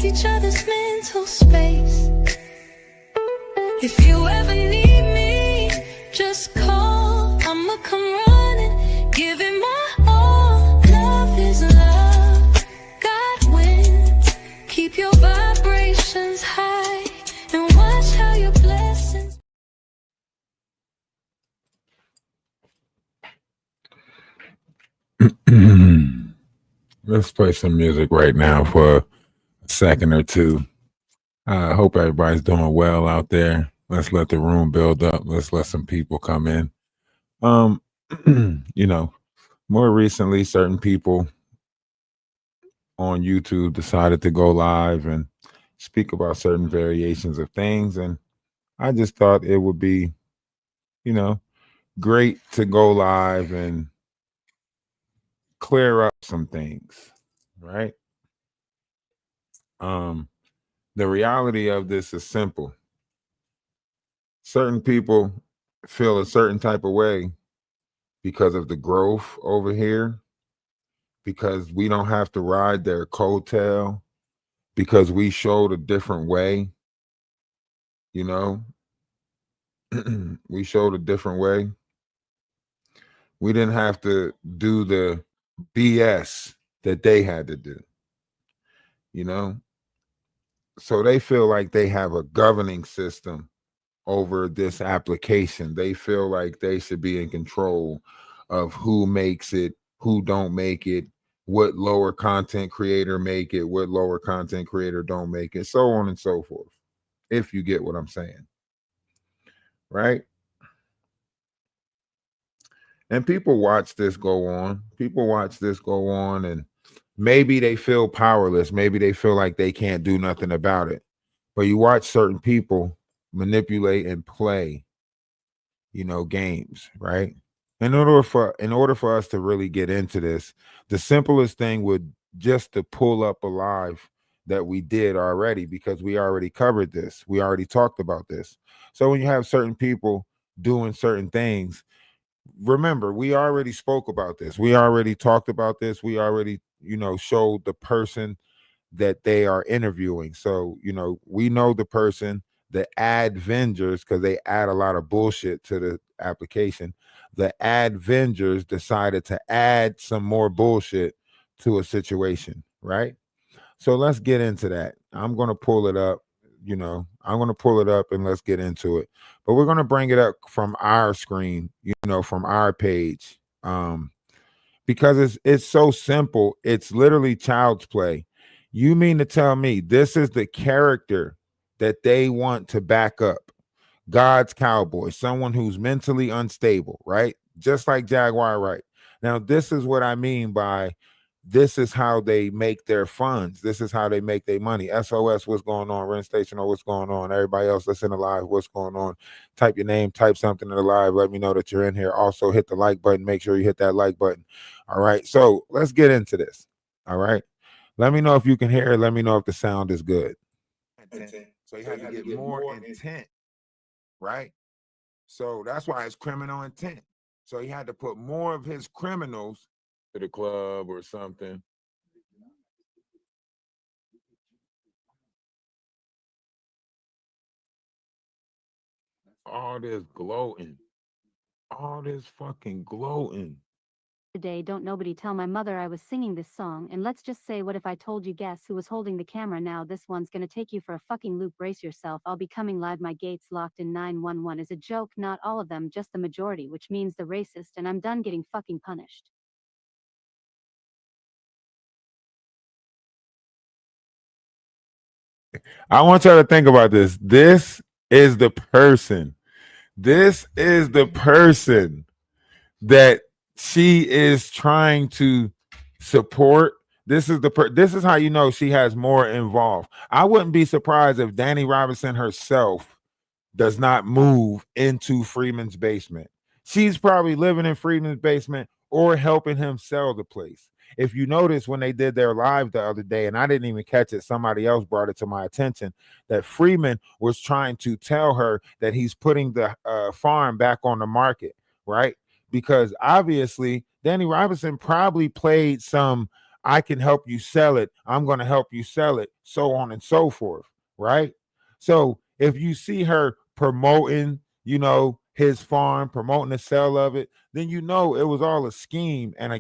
each other's mental space. If you ever need me, just call. I'ma come running, give it my all. Love is love, God wins. Keep your vibrations high and watch how your blessings. Let's play some music right now for a second or two. I hope everybody's doing well out there. Let's let the room build up. Let's let some people come in. You know, more recently, certain people on YouTube decided to go live and speak about certain variations of things. And I just thought it would be, great to go live and clear up some things, right? The reality of this is simple. Certain people feel a certain type of way because of the growth over here, because we don't have to ride their coattail, because we showed a different way, we showed a different way. We didn't have to do the BS that they had to do, So they feel like they have a governing system over this application. They feel like they should be in control of who makes it, who don't make it, what lower content creator make it, what lower content creator don't make it, so on and so forth. If you get what I'm saying, right? And people watch this go on. People watch this go on, and maybe they feel powerless. Maybe they feel like they can't do nothing about it. But you watch certain people manipulate and play, games, right? In order for us to really get into this, the simplest thing would just to pull up a live that we did already, because we already covered this. We already talked about this. So when you have certain people doing certain things, remember, we already spoke about this. We already talked about this. We already, showed the person that they are interviewing. So, we know the person, the Add-Vengers, because they add a lot of bullshit to the application. The Add-Vengers decided to add some more bullshit to a situation, right? So let's get into that. I'm going to pull it up. I'm going to pull it up and let's get into it. But we're going to bring it up from our screen, from our page. Because it's so simple. It's literally child's play. You mean to tell me this is the character that they want to back up? God's cowboy, someone who's mentally unstable, right? Just like Jaguar Wright. Now, this is what I mean by this is how they make their funds. This is how they make their money. SOS, what's going on? Rent Station, what's going on? Everybody else that's in the live, what's going on? Type your name, type something in the live. Let me know that you're in here. Also, hit the like button. Make sure you hit that like button. All right. So let's get into this. All right. Let me know if you can hear it. Let me know if the sound is good. So you have to get more intent, right? So that's why it's criminal intent. So he had to put more of his criminals to the club or something. All this gloating. All this fucking gloating. Today, don't nobody tell my mother I was singing this song. And let's just say, what if I told you, guess who was holding the camera now? This one's gonna take you for a fucking loop. Brace yourself. I'll be coming live. My gates locked in 911 is a joke. Not all of them, just the majority, which means the racist. And I'm done getting fucking punished. I want y'all to think about this. This is the person. This is the person that she is trying to support. This is how you know she has more involved. I wouldn't be surprised if Danny Robinson herself does not move into Freeman's basement. She's probably living in Freeman's basement or helping him sell the place. If you notice, when they did their live the other day, and I didn't even catch it, somebody else brought it to my attention, that Freeman was trying to tell her that he's putting the farm back on the market, right? Because obviously Danny Robinson probably played some I can help you sell it. I'm going to help you sell it, so on and so forth, right? So if you see her promoting, his farm, promoting the sale of it, then it was all a scheme and a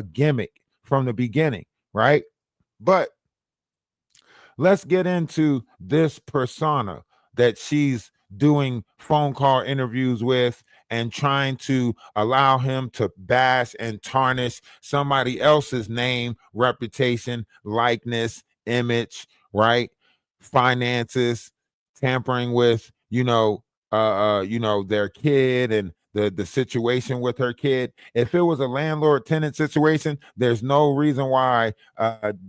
gimmick from the beginning, right? But let's get into this persona that she's doing phone call interviews with and trying to allow him to bash and tarnish somebody else's name, reputation, likeness, image, right? Finances, tampering with, their kid and the situation with her kid. If it was a landlord tenant situation, there's no reason why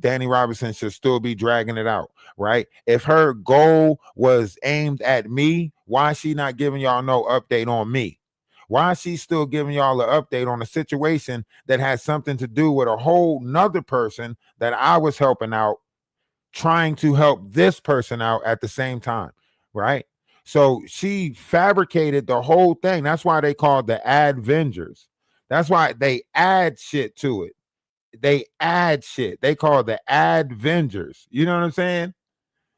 Danny Robinson should still be dragging it out, right? If her goal was aimed at me, why is she not giving y'all no update on me? Why is she still giving y'all an update on a situation that has something to do with a whole nother person that I was helping out, trying to help this person out at the same time, right? So she fabricated the whole thing. That's why they called the Add-Vengers. That's why they add shit to it. They add shit. They call the Add-Vengers. You know what I'm saying?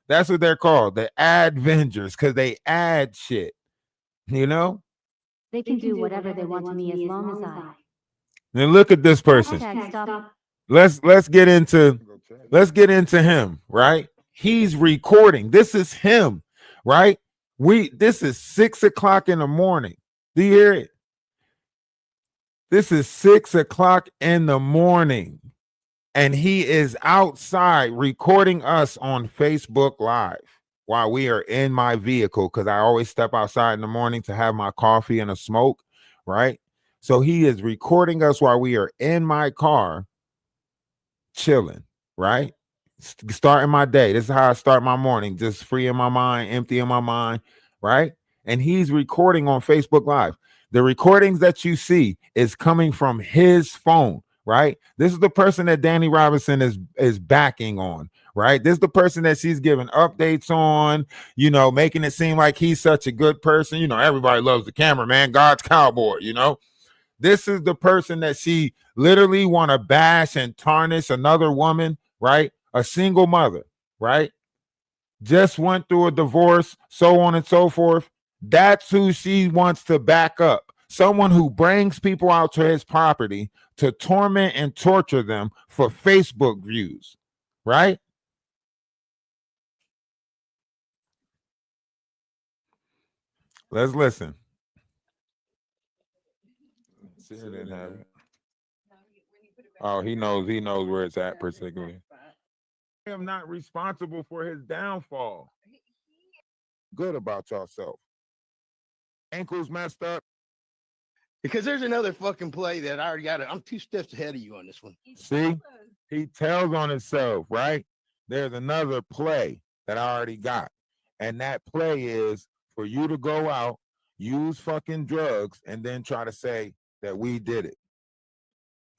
That's what they're called, the Add-Vengers, because they add shit. They can do whatever they want to me as long as I. Then look at this person. Stop. Let's get into him, right? He's recording. This is him, right? This is 6 o'clock in the morning. Do you hear it? This is 6 o'clock in the morning, and he is outside recording us on Facebook Live while we are in my vehicle, because I always step outside in the morning to have my coffee and a smoke, right? So he is recording us while we are in my car, chilling, right? Starting my day. This is how I start my morning, just free in my mind, empty in my mind, right? And he's recording on Facebook Live. The recordings that you see is coming from his phone, right? This is the person that Danny Robinson is backing on, right? This is the person that she's giving updates on, making it seem like he's such a good person. Everybody loves the cameraman, God's cowboy, This is the person that she literally want to bash and tarnish another woman, right? A single mother, right? Just went through a divorce, so on and so forth. That's who she wants to back up. Someone who brings people out to his property to torment and torture them for Facebook views, right? Let's listen. Oh, he knows where it's at particularly. I am not responsible for his downfall. Good about yourself. Ankles messed up. Because there's another fucking play that I already got. I'm 2 steps ahead of you on this one. See, he tells on himself, right? There's another play that I already got. And that play is for you to go out, use fucking drugs, and then try to say that we did it.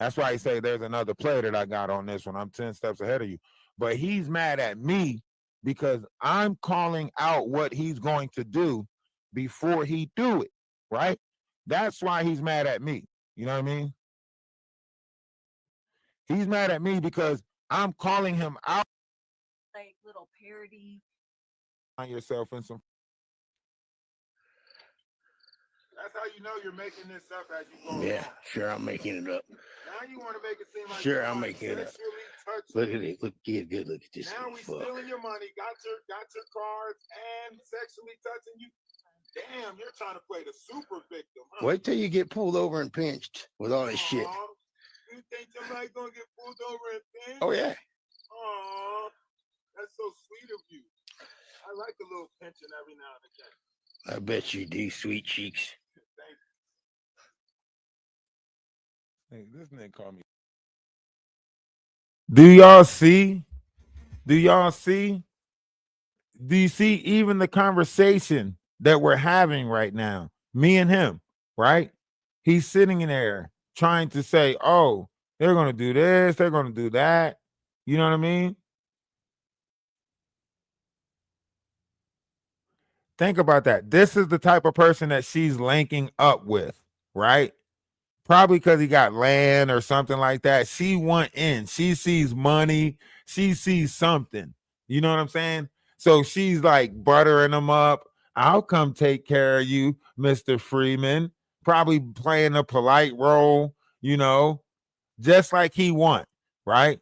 That's why he say there's another play that I got on this one. I'm 10 steps ahead of you. But he's mad at me because I'm calling out what he's going to do before he do it, right? That's why he's mad at me. You know what I mean? He's mad at me because I'm calling him out. Like little parody. Find yourself in some. That's how you know you're making this up as you go. Yeah, sure, I'm making it up. Now you want to make it seem like sure, I'm making it up. Look at it. Look good. Look at this. Now we stealing your money, got your cards, and sexually touching you. Damn, you're trying to play the super victim. Huh? Wait till you get pulled over and pinched with all this shit. You think somebody's gonna get pulled over and pinched? Oh yeah. Oh, that's so sweet of you. I like a little pinching every now and again. I bet you do, sweet cheeks. Thank you. This nigga called me. Do y'all see? Do y'all see? Do you see even the conversation that we're having right now? Me and him, right? He's sitting in there trying to say, oh, they're going to do this, they're going to do that. You know what I mean? Think about that. This is the type of person that she's linking up with, right? Probably because he got land or something like that. She went in. She sees money. She sees something. You know what I'm saying? So she's like buttering him up. I'll come take care of you, Mr. Freeman. Probably playing a polite role, you know, just like he want, right?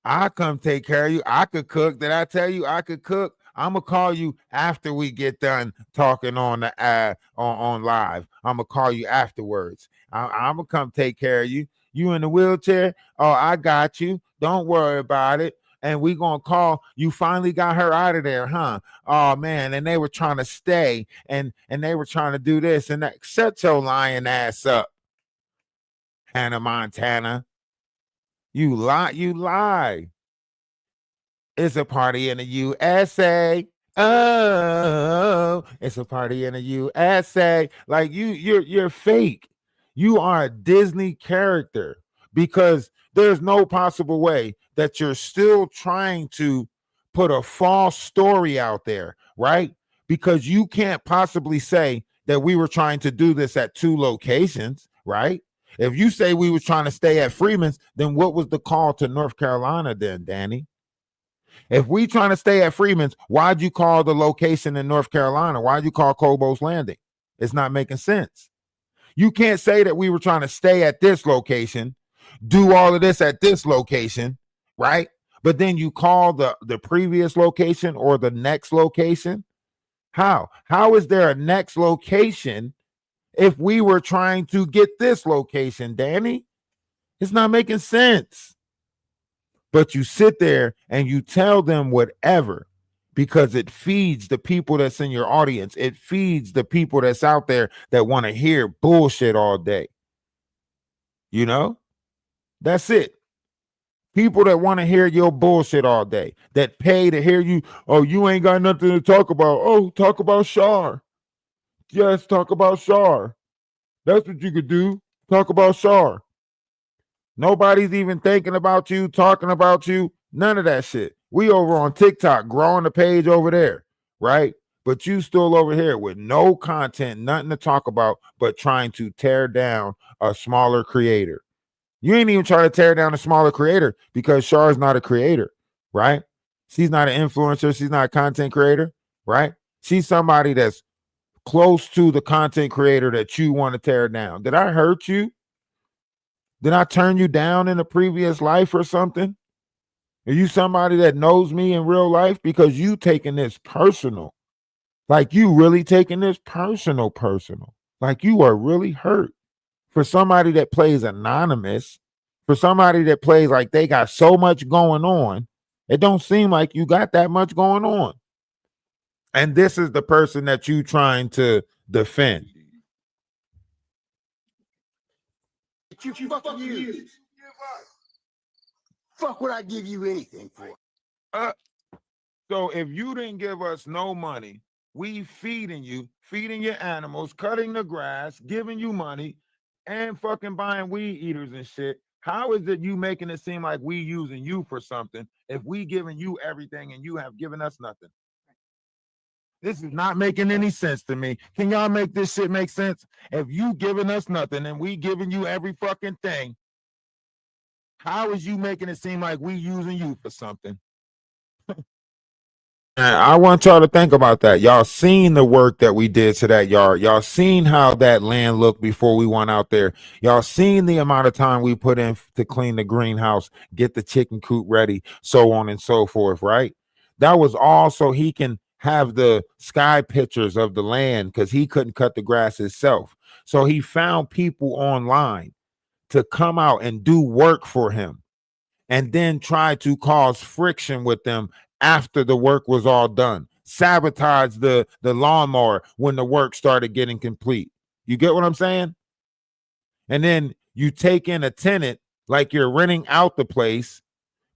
I come take care of you. I could cook. Did I tell you I could cook? I'm gonna call you after we get done talking on the on live. I'm gonna call you afterwards. I'm gonna come take care of you. You in the wheelchair? Oh, I got you. Don't worry about it. And we gonna call. You finally got her out of there, huh? Oh man, and they were trying to stay, and they were trying to do this and that. Shut your lying ass up, Hannah Montana. You lie. You lie. It's a party in the USA. Oh, it's a party in the USA. Like you're fake. You are a Disney character because there's no possible way that you're still trying to put a false story out there, right? Because you can't possibly say that we were trying to do this at 2 locations, right? If you say we were trying to stay at Freeman's, then what was the call to North Carolina then, Danny? If we trying to stay at Freeman's, why'd you call the location in North Carolina? Why'd you call Cobos Landing? It's not making sense. You can't say that we were trying to stay at this location, do all of this at this location, right? But then you call the previous location or the next location. How? How is there a next location if we were trying to get this location, Danny? It's not making sense. But you sit there and you tell them whatever because it feeds the people that's in your audience. It feeds the people that's out there that want to hear bullshit all day. You know, that's it. People that want to hear your bullshit all day, that pay to hear you. Oh, you ain't got nothing to talk about. Oh, talk about Shar. Yes, talk about Shar. That's what you could do. Talk about Shar. Nobody's even thinking about you, talking about you, none of that shit. We over on TikTok, growing the page over there, right? But you still over here with no content, nothing to talk about, but trying to tear down a smaller creator. You ain't even trying to tear down a smaller creator because Char's not a creator, right? She's not an influencer. She's not a content creator, right? She's somebody that's close to the content creator that you want to tear down. Did I hurt you? Did I turn you down in a previous life or something? Are you somebody that knows me in real life? Because you taking this personal. Like you really taking this personal. Like you are really hurt. For somebody that plays anonymous, for somebody that plays like they got so much going on, it don't seem like you got that much going on. And this is the person that you trying to defend. You fucking use. Fuck would I give you anything for? So if you didn't give us no money, we feeding your animals, cutting the grass, giving you money, and fucking buying weed eaters and shit. How is it you making it seem like we using you for something if we giving you everything and you have given us nothing? This is not making any sense to me. Can y'all make this shit make sense? If you giving us nothing and we giving you every fucking thing, how is you making it seem like we using you for something? And I want y'all to think about that. Y'all seen the work that we did to that yard. Y'all seen how that land looked before we went out there. Y'all seen the amount of time we put in to clean the greenhouse, get the chicken coop ready, so on and so forth, right? That was all so he can have the sky pictures of the land because he couldn't cut the grass himself. So he found people online to come out and do work for him and then try to cause friction with them after the work was all done. Sabotage the lawnmower when the work started getting complete. You get what I'm saying? And then you take in a tenant like you're renting out the place,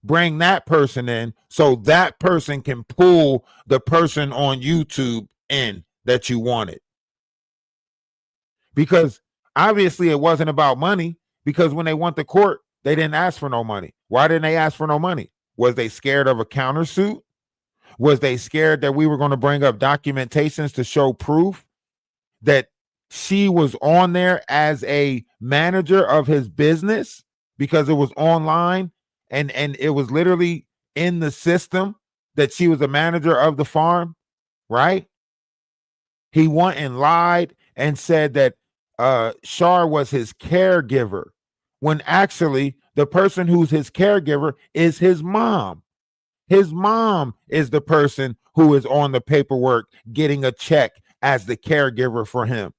bring that person in so that person can pull the person on YouTube in that you wanted. Because obviously it wasn't about money, because when they went to court, they didn't ask for no money. Why didn't they ask for no money? Was they scared of a countersuit? Was they scared that we were going to bring up documentations to show proof that she was on there as a manager of his business because it was online and it was literally in the system that she was a manager of the farm, right? He went and lied and said that Shar was his caregiver, when actually the person who's his caregiver is his mom. His mom is the person who is on the paperwork getting a check as the caregiver for him.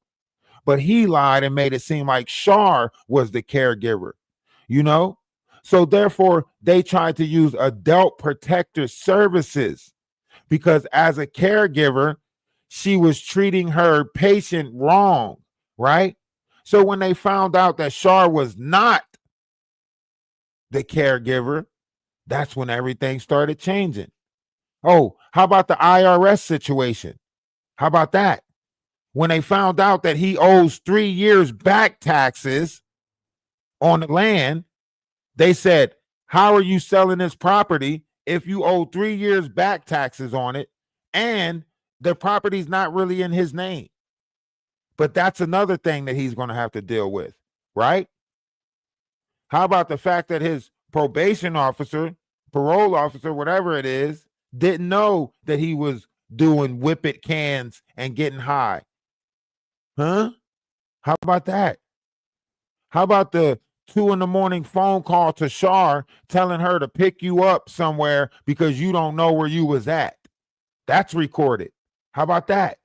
But he lied and made it seem like Shar was the caregiver, you know? So therefore, they tried to use adult protector services because as a caregiver, she was treating her patient wrong, right? So when they found out that Shar was not the caregiver, that's when everything started changing. Oh, how about the IRS situation? How about that? When they found out that he owes 3 years back taxes on the land, they said, how are you selling this property if you owe 3 years back taxes on it and the property's not really in his name? But that's another thing that he's going to have to deal with, right? How about the fact that his probation officer, parole officer, whatever it is, didn't know that he was doing whippet cans and getting high? Huh? How about that? How about the 2 a.m. phone call to Shar telling her to pick you up somewhere because you don't know where you was at? That's recorded. How about that?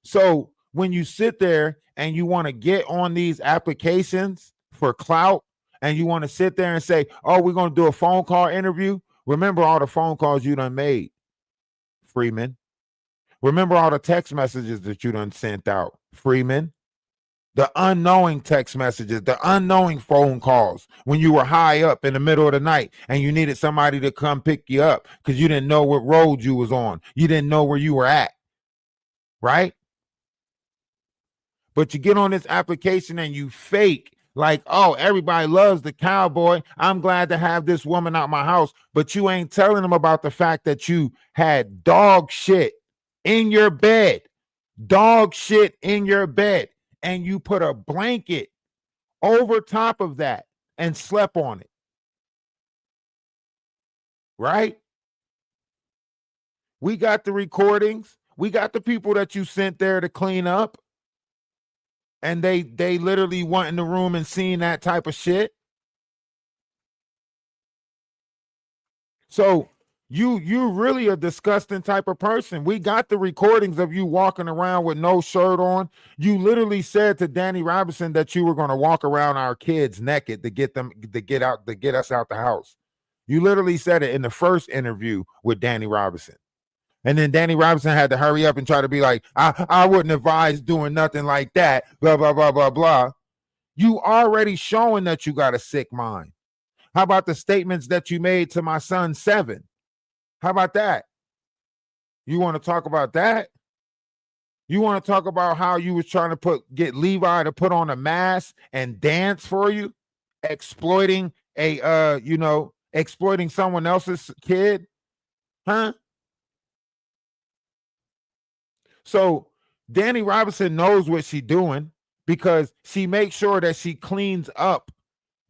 So when you sit there and you want to get on these applications for clout and you want to sit there and say, oh, we're going to do a phone call interview, remember all the phone calls you done made, Freeman. Remember all the text messages that you done sent out, Freeman. The unknowing text messages, the unknowing phone calls when you were high up in the middle of the night and you needed somebody to come pick you up because you didn't know what road you was on. You didn't know where you were at, right? But you get on this application and you fake like, oh, everybody loves the cowboy. I'm glad to have this woman out my house. But you ain't telling them about the fact that you had dog shit in your bed, dog shit in your bed. And you put a blanket over top of that and slept on it. Right? We got the recordings. We got the people that you sent there to clean up. And they literally went in the room and seen that type of shit. So you're really a disgusting type of person. We got the recordings of you walking around with no shirt on. You literally said to Danny Robinson that you were going to walk around our kids naked to get us out the house. You literally said it in the first interview with Danny Robinson. And then Danny Robinson had to hurry up and try to be like, I wouldn't advise doing nothing like that, blah, blah, blah, blah, blah. You already showing that you got a sick mind. How about the statements that you made to my son, 7? How about that? You want to talk about that? You want to talk about how you was trying to get Levi to put on a mask and dance for you, exploiting exploiting someone else's kid? Huh? So Danny Robinson knows what she's doing because she makes sure that she cleans up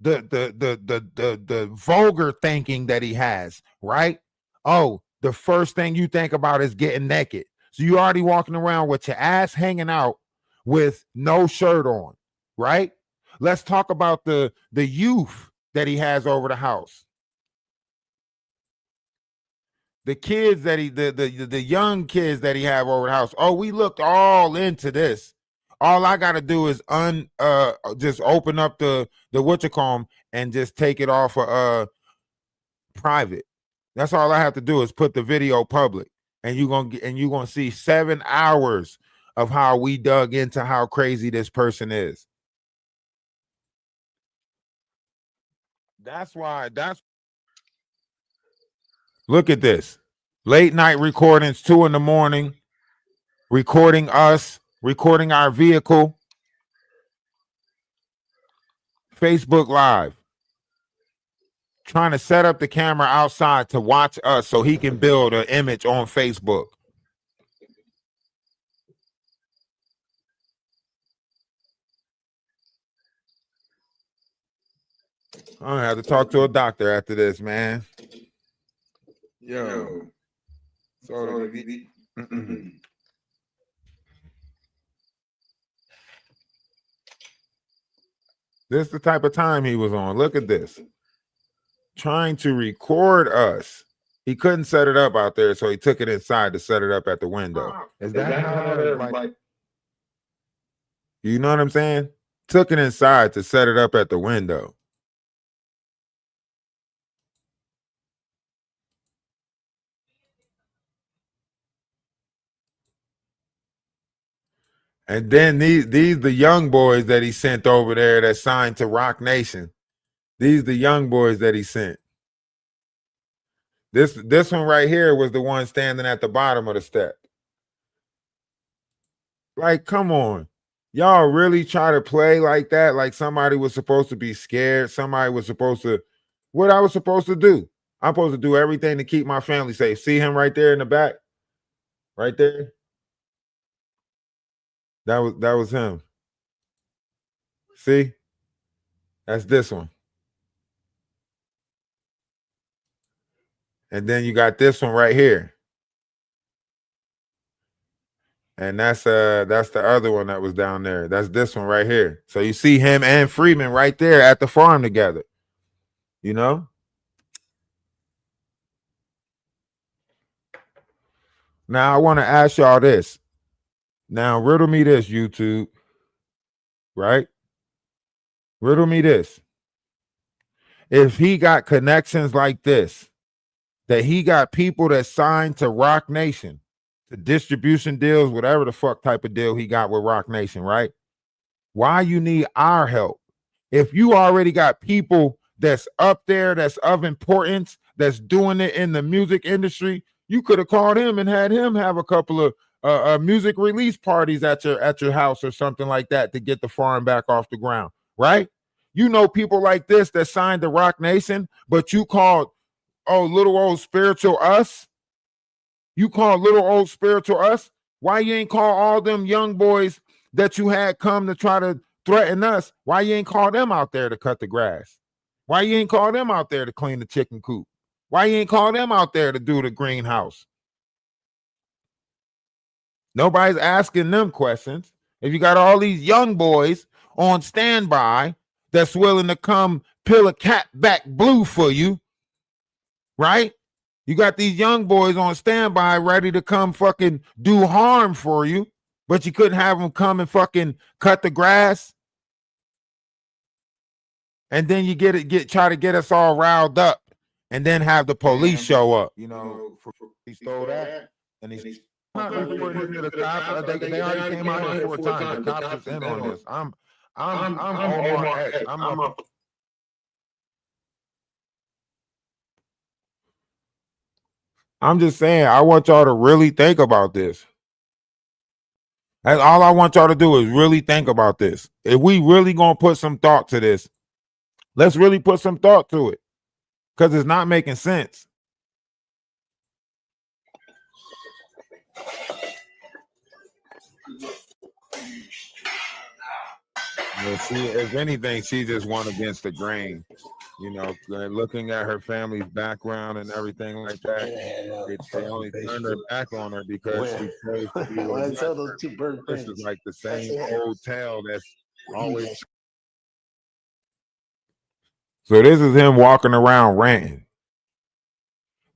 the vulgar thinking that he has, right? Oh, the first thing you think about is getting naked. So you already walking around with your ass hanging out with no shirt on, right? Let's talk about the youth that he has over the house. The kids that the young kids that he have over the house. Oh, we looked all into this. All I got to do is just open up the whatchamacallit and just take it off of private. That's all I have to do is put the video public, and you're gonna see 7 hours of how we dug into how crazy this person is. That's look at this. Late night recordings, 2 a.m, recording us, recording our vehicle. Facebook Live. Trying to set up the camera outside to watch us so he can build an image on Facebook. I'm gonna have to talk to a doctor after this, man. Yo. So this is the type of time he was on. Look at this. Trying to record us. He couldn't set it up out there, so he took it inside to set it up at the window. Is that how they're like? You know what I'm saying? Took it inside to set it up at the window. And then these the young boys that he sent over there that signed to Rock Nation. These the young boys that he sent. This one right here was the one standing at the bottom of the step. Like, come on. Y'all really try to play like that? Like somebody was supposed to be scared. Somebody was supposed to, what I was supposed to do. I'm supposed to do everything to keep my family safe. See him right there in the back? Right there? That was him. See? That's this one. And then you got this one right here. And that's the other one that was down there. That's this one right here. So you see him and Freeman right there at the farm together. You know? Now I want to ask y'all this. Now riddle me this, YouTube. Right? Riddle me this. If he got connections like this, that he got people that signed to Rock Nation, the distribution deals, whatever the fuck type of deal he got with Rock Nation, right? Why you need our help? If you already got people that's up there, that's of importance, that's doing it in the music industry, you could have called him and had him have a couple of music release parties at your house or something like that to get the farm back off the ground, right? You know people like this that signed to Rock Nation, but you called, oh, little old spiritual us. You call little old spiritual us. Why you ain't call all them young boys that you had come to try to threaten us? Why you ain't call them out there to cut the grass? Why you ain't call them out there to clean the chicken coop? Why you ain't call them out there to do the greenhouse? Nobody's asking them questions. If you got all these young boys on standby that's willing to come peel a cat back blue for you, right? You got these young boys on standby ready to come fucking do harm for you, but you couldn't have them come and fucking cut the grass. And then you try to get us all riled up and then have the police show up. You know, he stole that and he's not reporting it to the cops. They already came out here 4 times. The cops is in on this. I'm Omar X. I'm just saying, I want y'all to really think about this. That's all I want y'all to do is really think about this. If we really gonna put some thought to this, let's really put some thought to it. Because it's not making sense. Well, if anything, she just went against the grain. You know, looking at her family's background and everything like that, they only turned their back on her because she chose to be a this is like the same old tale that's always. So this is him walking around ranting.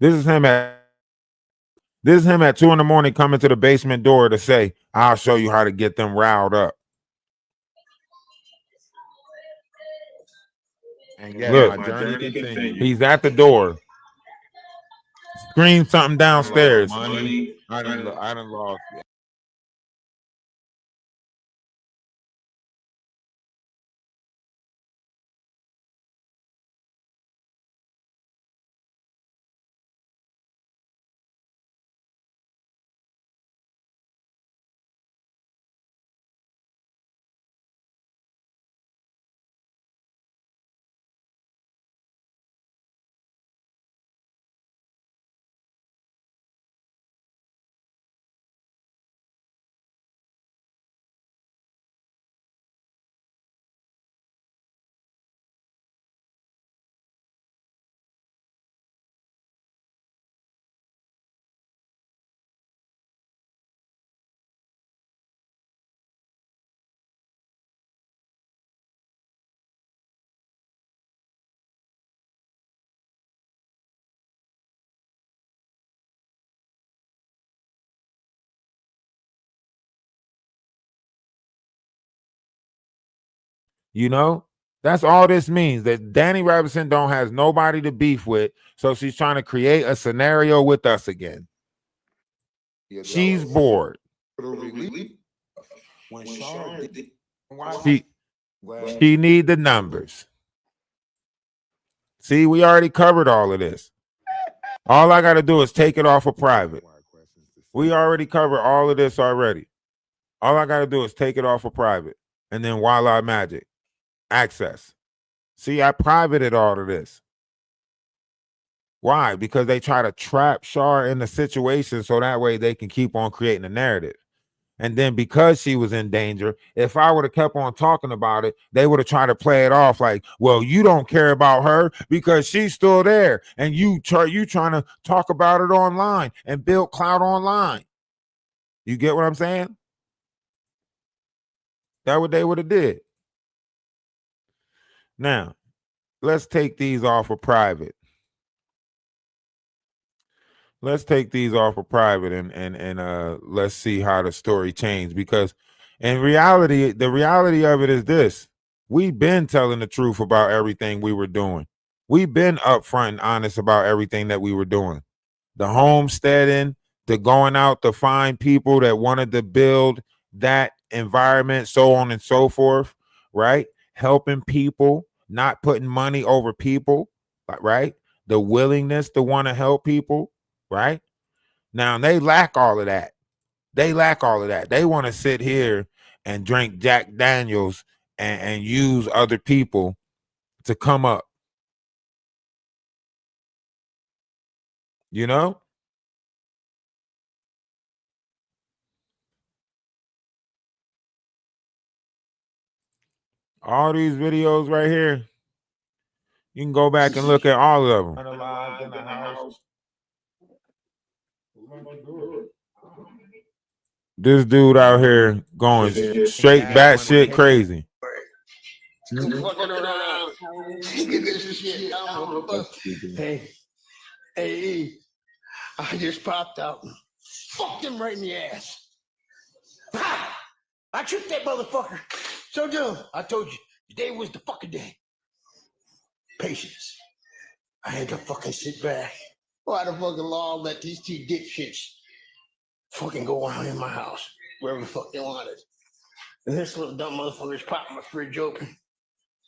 This is him at 2 a.m. coming to the basement door to say, "I'll show you how to get them riled up." And yeah, look, my journey continues. He's at the door. Scream something downstairs. Money. I done lost. You know, that's all this means. That Danny Robinson don't has nobody to beef with, so she's trying to create a scenario with us again. She's bored. She need the numbers. See, we already covered all of this. All I got to do is take it off of private. We already covered all of this already. All I got to do is take it off of private. And then voila, magic. Access. See, I privated all of this. Why? Because they try to trap Shar in the situation so that way they can keep on creating a narrative. And then because she was in danger, if I would have kept on talking about it, they would have tried to play it off like, well, you don't care about her because she's still there. And you trying to talk about it online and build clout online. You get what I'm saying? That's what they would have did. Now, let's take these off of private. Let's take these off of private and let's see how the story changed, because in reality, the reality of it is this: we've been telling the truth about everything we were doing. We've been upfront and honest about everything that we were doing. The homesteading, the going out to find people that wanted to build that environment, so on and so forth, right? Helping people, not putting money over people, right? The willingness to want to help people. Right now, they lack all of that. They lack all of that. They want to sit here and drink Jack Daniels and use other people to come up. You know? All these videos right here, you can go back and look at all of them. This dude out here going straight batshit crazy. Hey, I just popped out and fucked him right in the ass. I tricked that motherfucker. So dumb. I told you, today was the fucking day. Patience. I had to fucking sit back. Why the fucking law let these two dipshits fucking go around in my house wherever the fuck they wanted? And this little dumb motherfucker's popping my fridge open.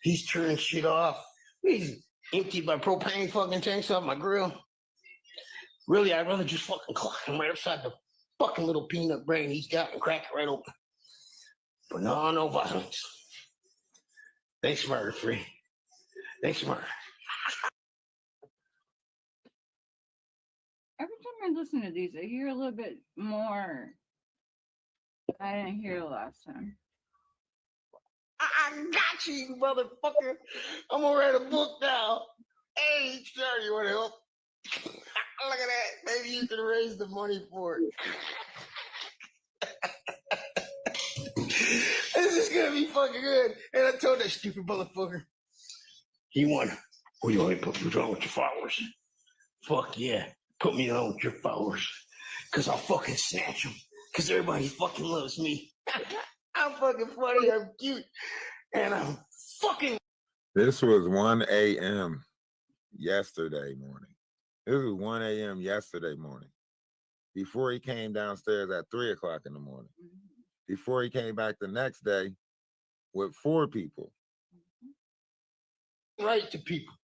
He's turning shit off. He's emptied my propane fucking tanks off my grill. Really, I'd rather just fucking clock him right upside the fucking little peanut brain he's got and crack it right open. But no violence. Thanks, Murder-Free. Thanks, Murder. Every time I listen to these, I hear a little bit more. I didn't hear last time. I got you, motherfucker. I'm gonna write a book now. Hey, sure, you want to help? Look at that. Maybe you can raise the money for it. This is gonna be fucking good. And I told that stupid motherfucker, he won. What do you want me to put you on with your followers? Fuck yeah. Put me on with your followers. Because I'll fucking snatch them. Because everybody fucking loves me. I'm fucking funny. I'm cute. And I'm fucking. This was 1 a.m. yesterday morning. This was 1 a.m. yesterday morning. Before he came downstairs at 3 o'clock in the morning. Before he came back the next day with 4 people. Right to people.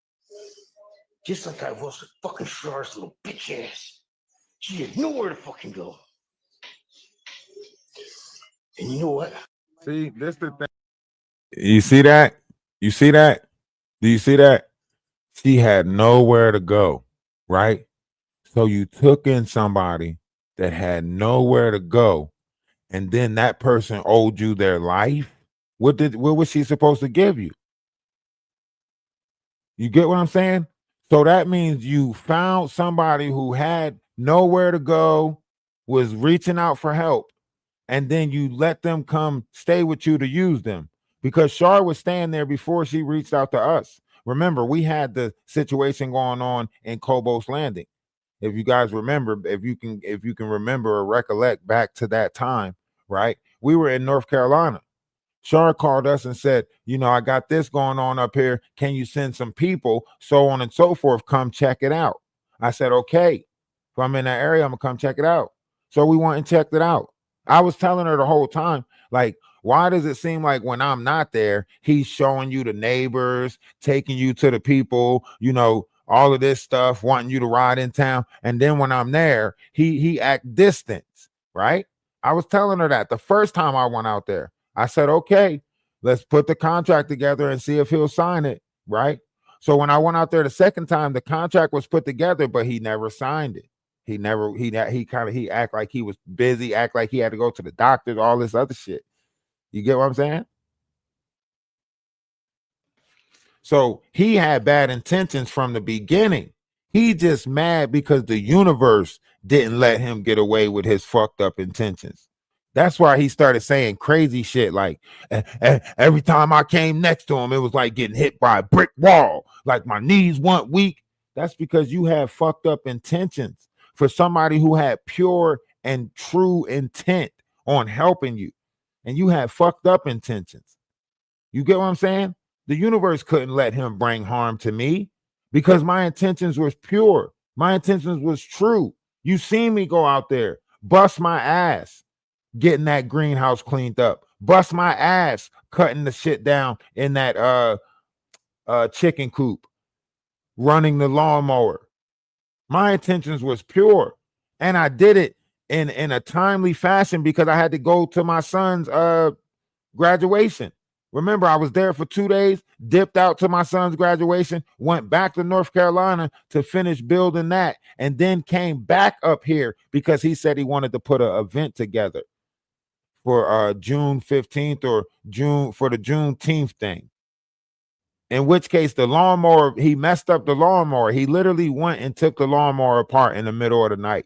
Just like I was a fucking Char's little bitch ass. She had nowhere to fucking go. And you know what? See, this the thing. You see that? You see that? Do you see that? She had nowhere to go, right? So you took in somebody that had nowhere to go, and then that person owed you their life. What was she supposed to give you? You get what I'm saying? So that means you found somebody who had nowhere to go, was reaching out for help, and then you let them come stay with you to use them, because Char was staying there before she reached out to us. Remember, we had the situation going on in Cobos Landing. If you guys remember, if you can remember or recollect back to that time, right? We were in North Carolina. Shar called us and said, you know, I got this going on up here. Can you send some people? So on and so forth. Come check it out. I said, okay. If I'm in that area, I'm gonna come check it out. So we went and checked it out. I was telling her the whole time, like, why does it seem like when I'm not there, he's showing you the neighbors, taking you to the people, you know, all of this stuff, wanting you to ride in town. And then when I'm there, he act distant, right? I was telling her that the first time I went out there. I said, okay, let's put the contract together and see if he'll sign it, right? So when I went out there the second time, the contract was put together, but he never signed it. He act like he was busy, act like he had to go to the doctors, all this other shit. You get what I'm saying? So he had bad intentions from the beginning. He just mad because the universe didn't let him get away with his fucked up intentions. That's why he started saying crazy shit like, every time I came next to him, it was like getting hit by a brick wall, like my knees weren't weak. That's because you have fucked up intentions for somebody who had pure and true intent on helping you. And you had fucked up intentions. You get what I'm saying? The universe couldn't let him bring harm to me because my intentions was pure. My intentions was true. You seen me go out there, bust my ass, getting that greenhouse cleaned up, bust my ass, cutting the shit down in that chicken coop, running the lawnmower. My intentions was pure. And I did it in a timely fashion because I had to go to my son's graduation. Remember, I was there for 2 days, dipped out to my son's graduation, went back to North Carolina to finish building that, and then came back up here because he said he wanted to put an event together for June 15th or June for the Juneteenth thing. In which case, the lawnmower, he messed up the lawnmower. He literally went and took the lawnmower apart in the middle of the night.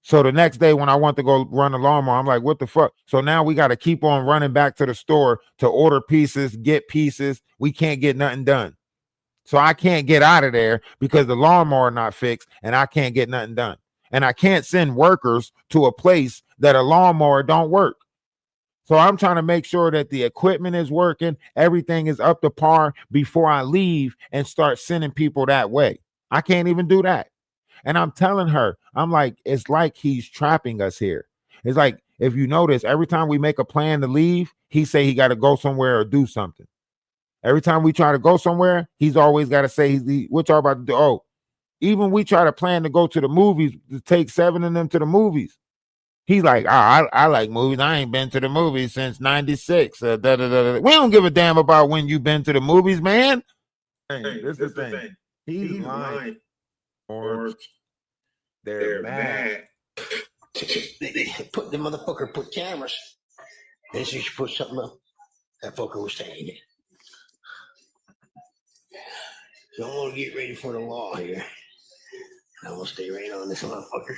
So the next day when I want to go run the lawnmower, I'm like, what the fuck? So now we got to keep on running back to the store to order pieces, get pieces. We can't get nothing done. So I can't get out of there because the lawnmower not fixed and I can't get nothing done. And I can't send workers to a place that a lawnmower don't work. So I'm trying to make sure that the equipment is working, everything is up to par before I leave and start sending people that way. I can't even do that. And I'm telling her, I'm like, it's like he's trapping us here. It's like, if you notice, every time we make a plan to leave, he say he got to go somewhere or do something. Every time we try to go somewhere, he's always got to say, what y'all about to do? Oh, even we try to plan to go to the movies, to take 7 of them to the movies. He's like, I like movies. I ain't been to the movies since 96. We don't give a damn about when you've been to the movies, man. Hey, this is the thing. He's lying. Or they're mad. They put the motherfucker put cameras. Then she should put something up. That fucker was saying it. So I'm gonna get ready for the law here. I'm gonna stay right on this motherfucker.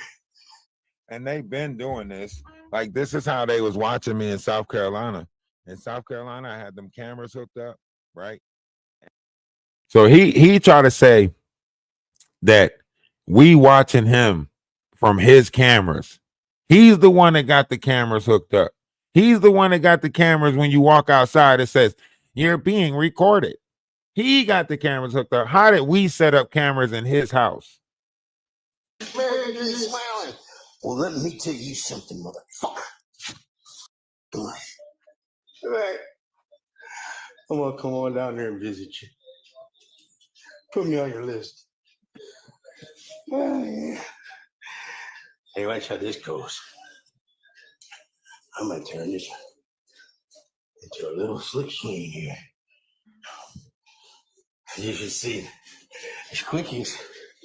And they've been doing this. Like, this is how they was watching me in South Carolina. In South Carolina, I had them cameras hooked up, right? So he tried to say that we watching him from his cameras. He's the one that got the cameras hooked up. He's the one that got the cameras when you walk outside. It says, you're being recorded. He got the cameras hooked up. How did we set up cameras in his house? Man, you're smiling. Well, let me tell you something, motherfucker. Come on. All right. I'm gonna come on down there and visit you. Put me on your list. Oh, yeah. Hey, watch how this goes. I'm gonna turn this into a little slick swing here. As you can see, it's quickies.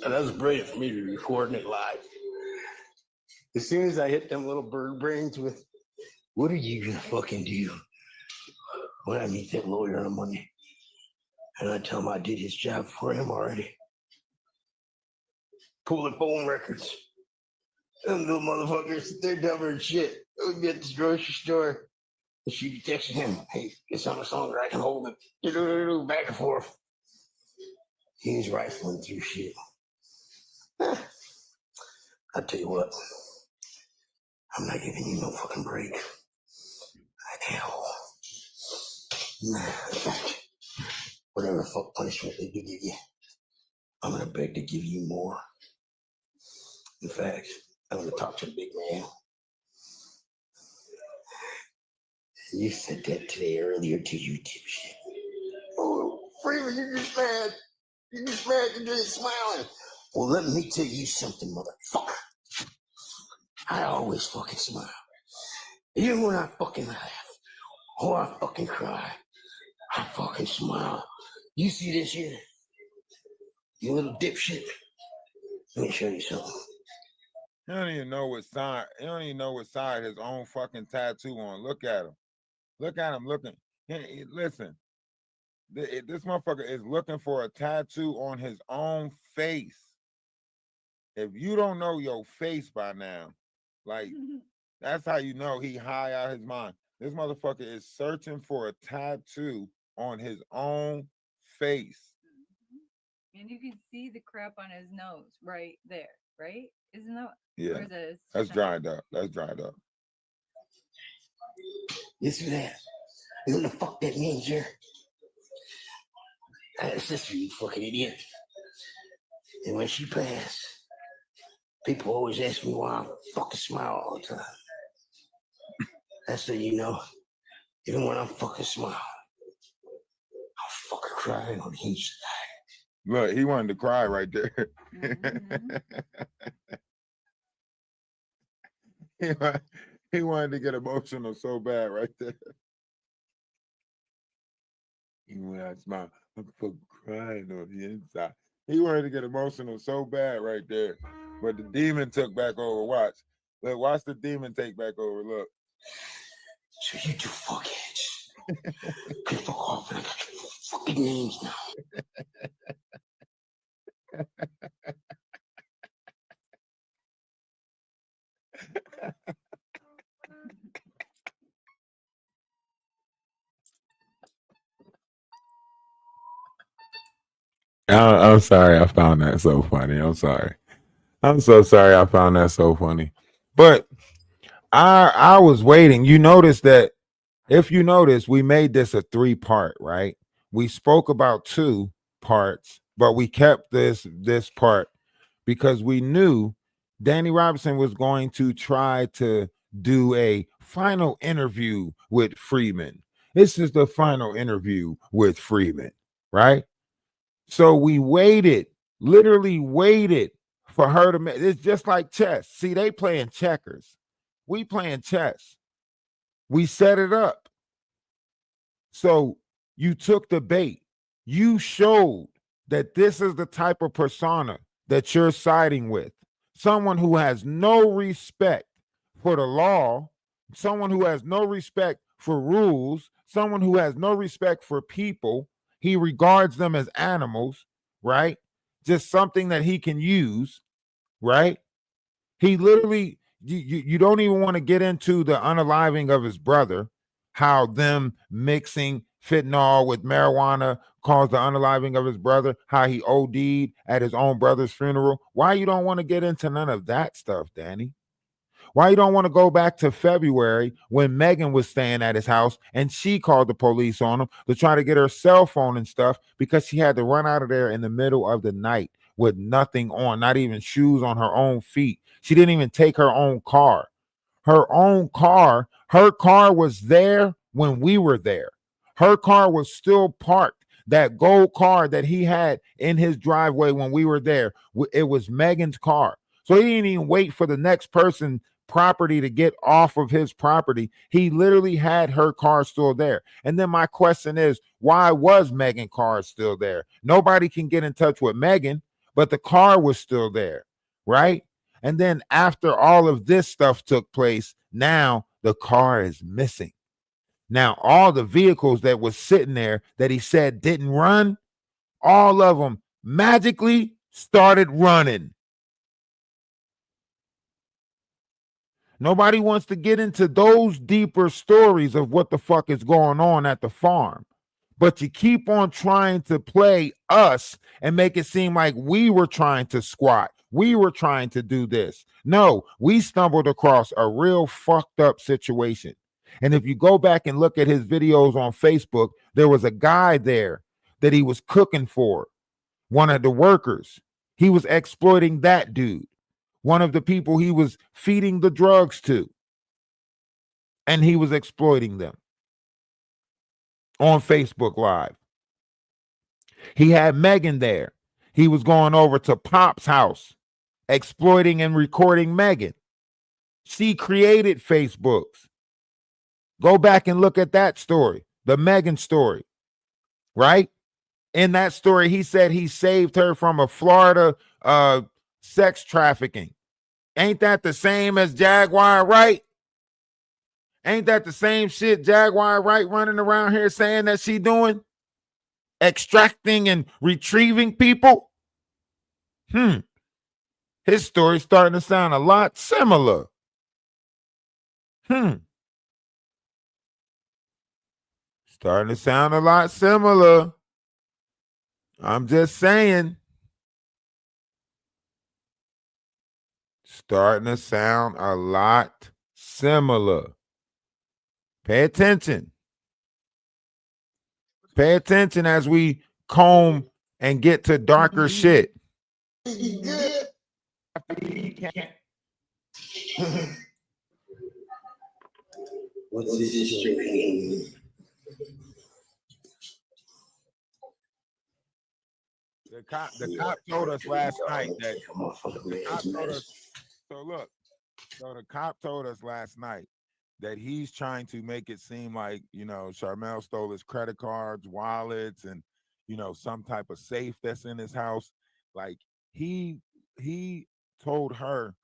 That was brilliant for me to be recording it live. As soon as I hit them little bird brains with, what are you gonna fucking do when I meet that lawyer on Monday? And I tell him I did his job for him already. Pulling phone records. Them little motherfuckers, they're dumber than shit. They'll be at the grocery store. And she be texting him, hey, get some of the song where I can hold it. Back and forth. He's rifling through shit. I'll tell you what. I'm not giving you no fucking break. Hell. Whatever fuck punishment they do give you, I'm gonna beg to give you more. In fact, I'm gonna talk to the big man. You said that today earlier to you, dipshit. Oh, Freeman, you're just mad. You're just mad. You're just smiling. Well, let me tell you something, motherfucker. I always fucking smile. Even when I fucking laugh or I fucking cry, I fucking smile. You see this here? You little dipshit. Let me show you something. He don't even know what side. He don't even know what side his own fucking tattoo on. Look at him. Look at him looking. Listen, this motherfucker is looking for a tattoo on his own face. If you don't know your face by now, like that's how you know he high out his mind. This motherfucker is searching for a tattoo on his own face. And you can see the crap on his nose right there, right? Isn't that? Yeah, that's dried up. That's dried up. You see that? You know what the fuck that means, here? I had a sister, you fucking idiot. And when she passed, people always ask me why I fucking smile all the time. That's so you know, even when I'm fucking smiling, I'm fucking crying on each side. Look, he wanted to cry right there. He wanted to get emotional so bad right there. When I smile, I'm fucking crying on the inside. He wanted to get emotional so bad right there. But the demon took back over. Watch. Look, watch the demon take back over. Look. So you two fuckheads can fuck off and I got your fucking names now. I'm sorry I found that so funny. I'm sorry. I'm so sorry I found that so funny. But I was waiting. You notice that if you notice, we made this a 3-part, right? We spoke about 2 parts, but we kept this part because we knew Danny Robinson was going to try to do a final interview with Freeman. This is the final interview with Freeman, right? So we waited, literally waited for her to make. It's just like chess. See, they playing checkers. We playing chess. We set it up. So you took the bait. You showed that this is the type of persona that you're siding with. Someone who has no respect for the law, someone who has no respect for rules, someone who has no respect for people. He regards them as animals, right? Just something that he can use, right? He literally, you don't even want to get into the unaliving of his brother, how them mixing fentanyl with marijuana caused the unaliving of his brother, how he OD'd at his own brother's funeral. Why you don't want to get into none of that stuff, Danny? Why you don't want to go back to February when Megan was staying at his house and she called the police on him to try to get her cell phone and stuff because she had to run out of there in the middle of the night with nothing on, not even shoes on her own feet. She didn't even take her own car. Her car was there when we were there. Her car was still parked. That gold car that he had in his driveway when we were there, it was Megan's car. So he didn't even wait for the next person property to get off of his property. He literally had her car still there. And then my question is, why was Megan's car still there? Nobody can get in touch with Megan, but the car was still there, right? And then after all of this stuff took place, now the car is missing. Now all the vehicles that was sitting there that he said didn't run, all of them magically started running. Nobody wants to get into those deeper stories of what the fuck is going on at the farm. But you keep on trying to play us and make it seem like we were trying to squat. We were trying to do this. No, we stumbled across a real fucked up situation. And if you go back and look at his videos on Facebook, there was a guy there that he was cooking for, one of the workers. He was exploiting that dude, one of the people he was feeding the drugs to. And he was exploiting them on Facebook Live. He had Megan there. He was going over to Pop's house, exploiting and recording Megan. She created Facebooks. Go back and look at that story, the Megan story, right? In that story, he said he saved her from a Florida sex trafficking. Ain't that the same as Jaguar Wright? Ain't that the same shit Jaguar Wright running around here saying that she doing? Extracting and retrieving people? His story's starting to sound a lot similar. Starting to sound a lot similar. I'm just saying. Starting to sound a lot similar. Pay attention. Pay attention as we comb and get to darker shit. Good. What's this stream? The cop told us last night that the cop told us last night that he's trying to make it seem like, you know, Charmel stole his credit cards, wallets, and, you know, some type of safe that's in his house. Like he told her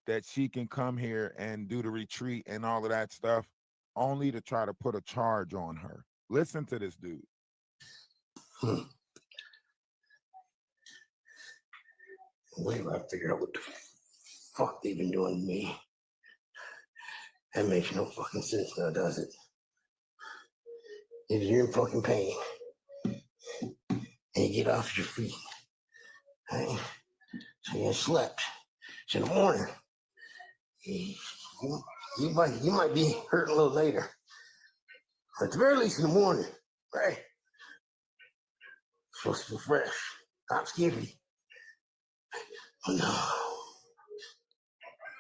that she can come here and do the retreat and all of that stuff only to try to put a charge on her. Listen to this dude. Wait till I figure out what the fuck they've been doing to me. That makes no fucking sense now, does it? If you're in fucking pain and you get off your feet, right? So you slept. It's in the morning. You might be hurting a little later. But at the very least in the morning, right? Supposed to feel fresh, not skippy. Oh no.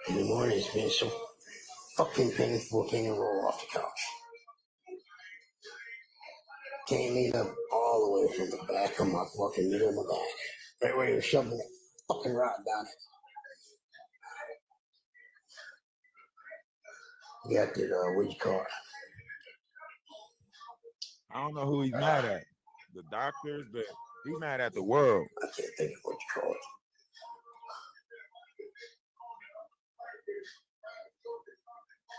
In the morning it's been so fucking painful, can't even roll off the couch. Can't lean up all the way from the back of my fucking middle of my back. Right where you're shoving that fucking rod down it. You got that, what you call it? I don't know who he's mad at. The doctors, he's mad at the world. I can't think of what you call it.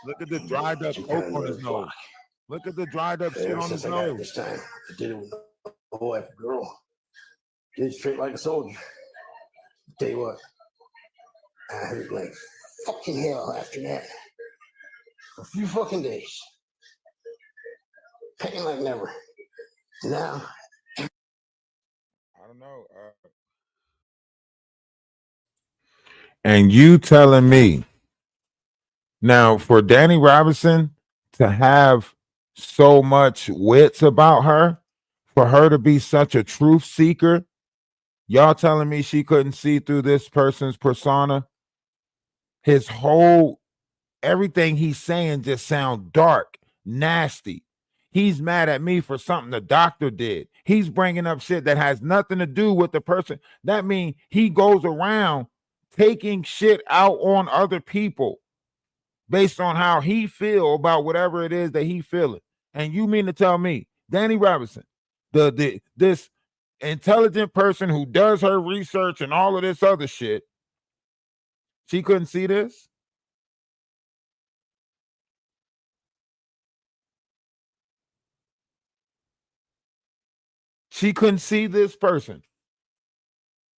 Look at the dried up coke on his nose. Look at the dried up shit on his nose. This time, I did it with a boy, a girl. Did it straight like a soldier. Tell you what, I hurt like fucking hell after that. For a few fucking days. Pain like never. Now, I don't know. And you telling me now for Danny Robinson to have so much wits about her, for her to be such a truth seeker, y'all telling me she couldn't see through this person's persona? His whole, everything he's saying just sound dark, nasty. He's mad at me for something the doctor did. He's bringing up shit that has nothing to do with the person. That means he goes around taking shit out on other people based on how he feel about whatever it is that he feeling. And you mean to tell me, Danny Robinson, this intelligent person who does her research and all of this other shit, she couldn't see this? She couldn't see this person.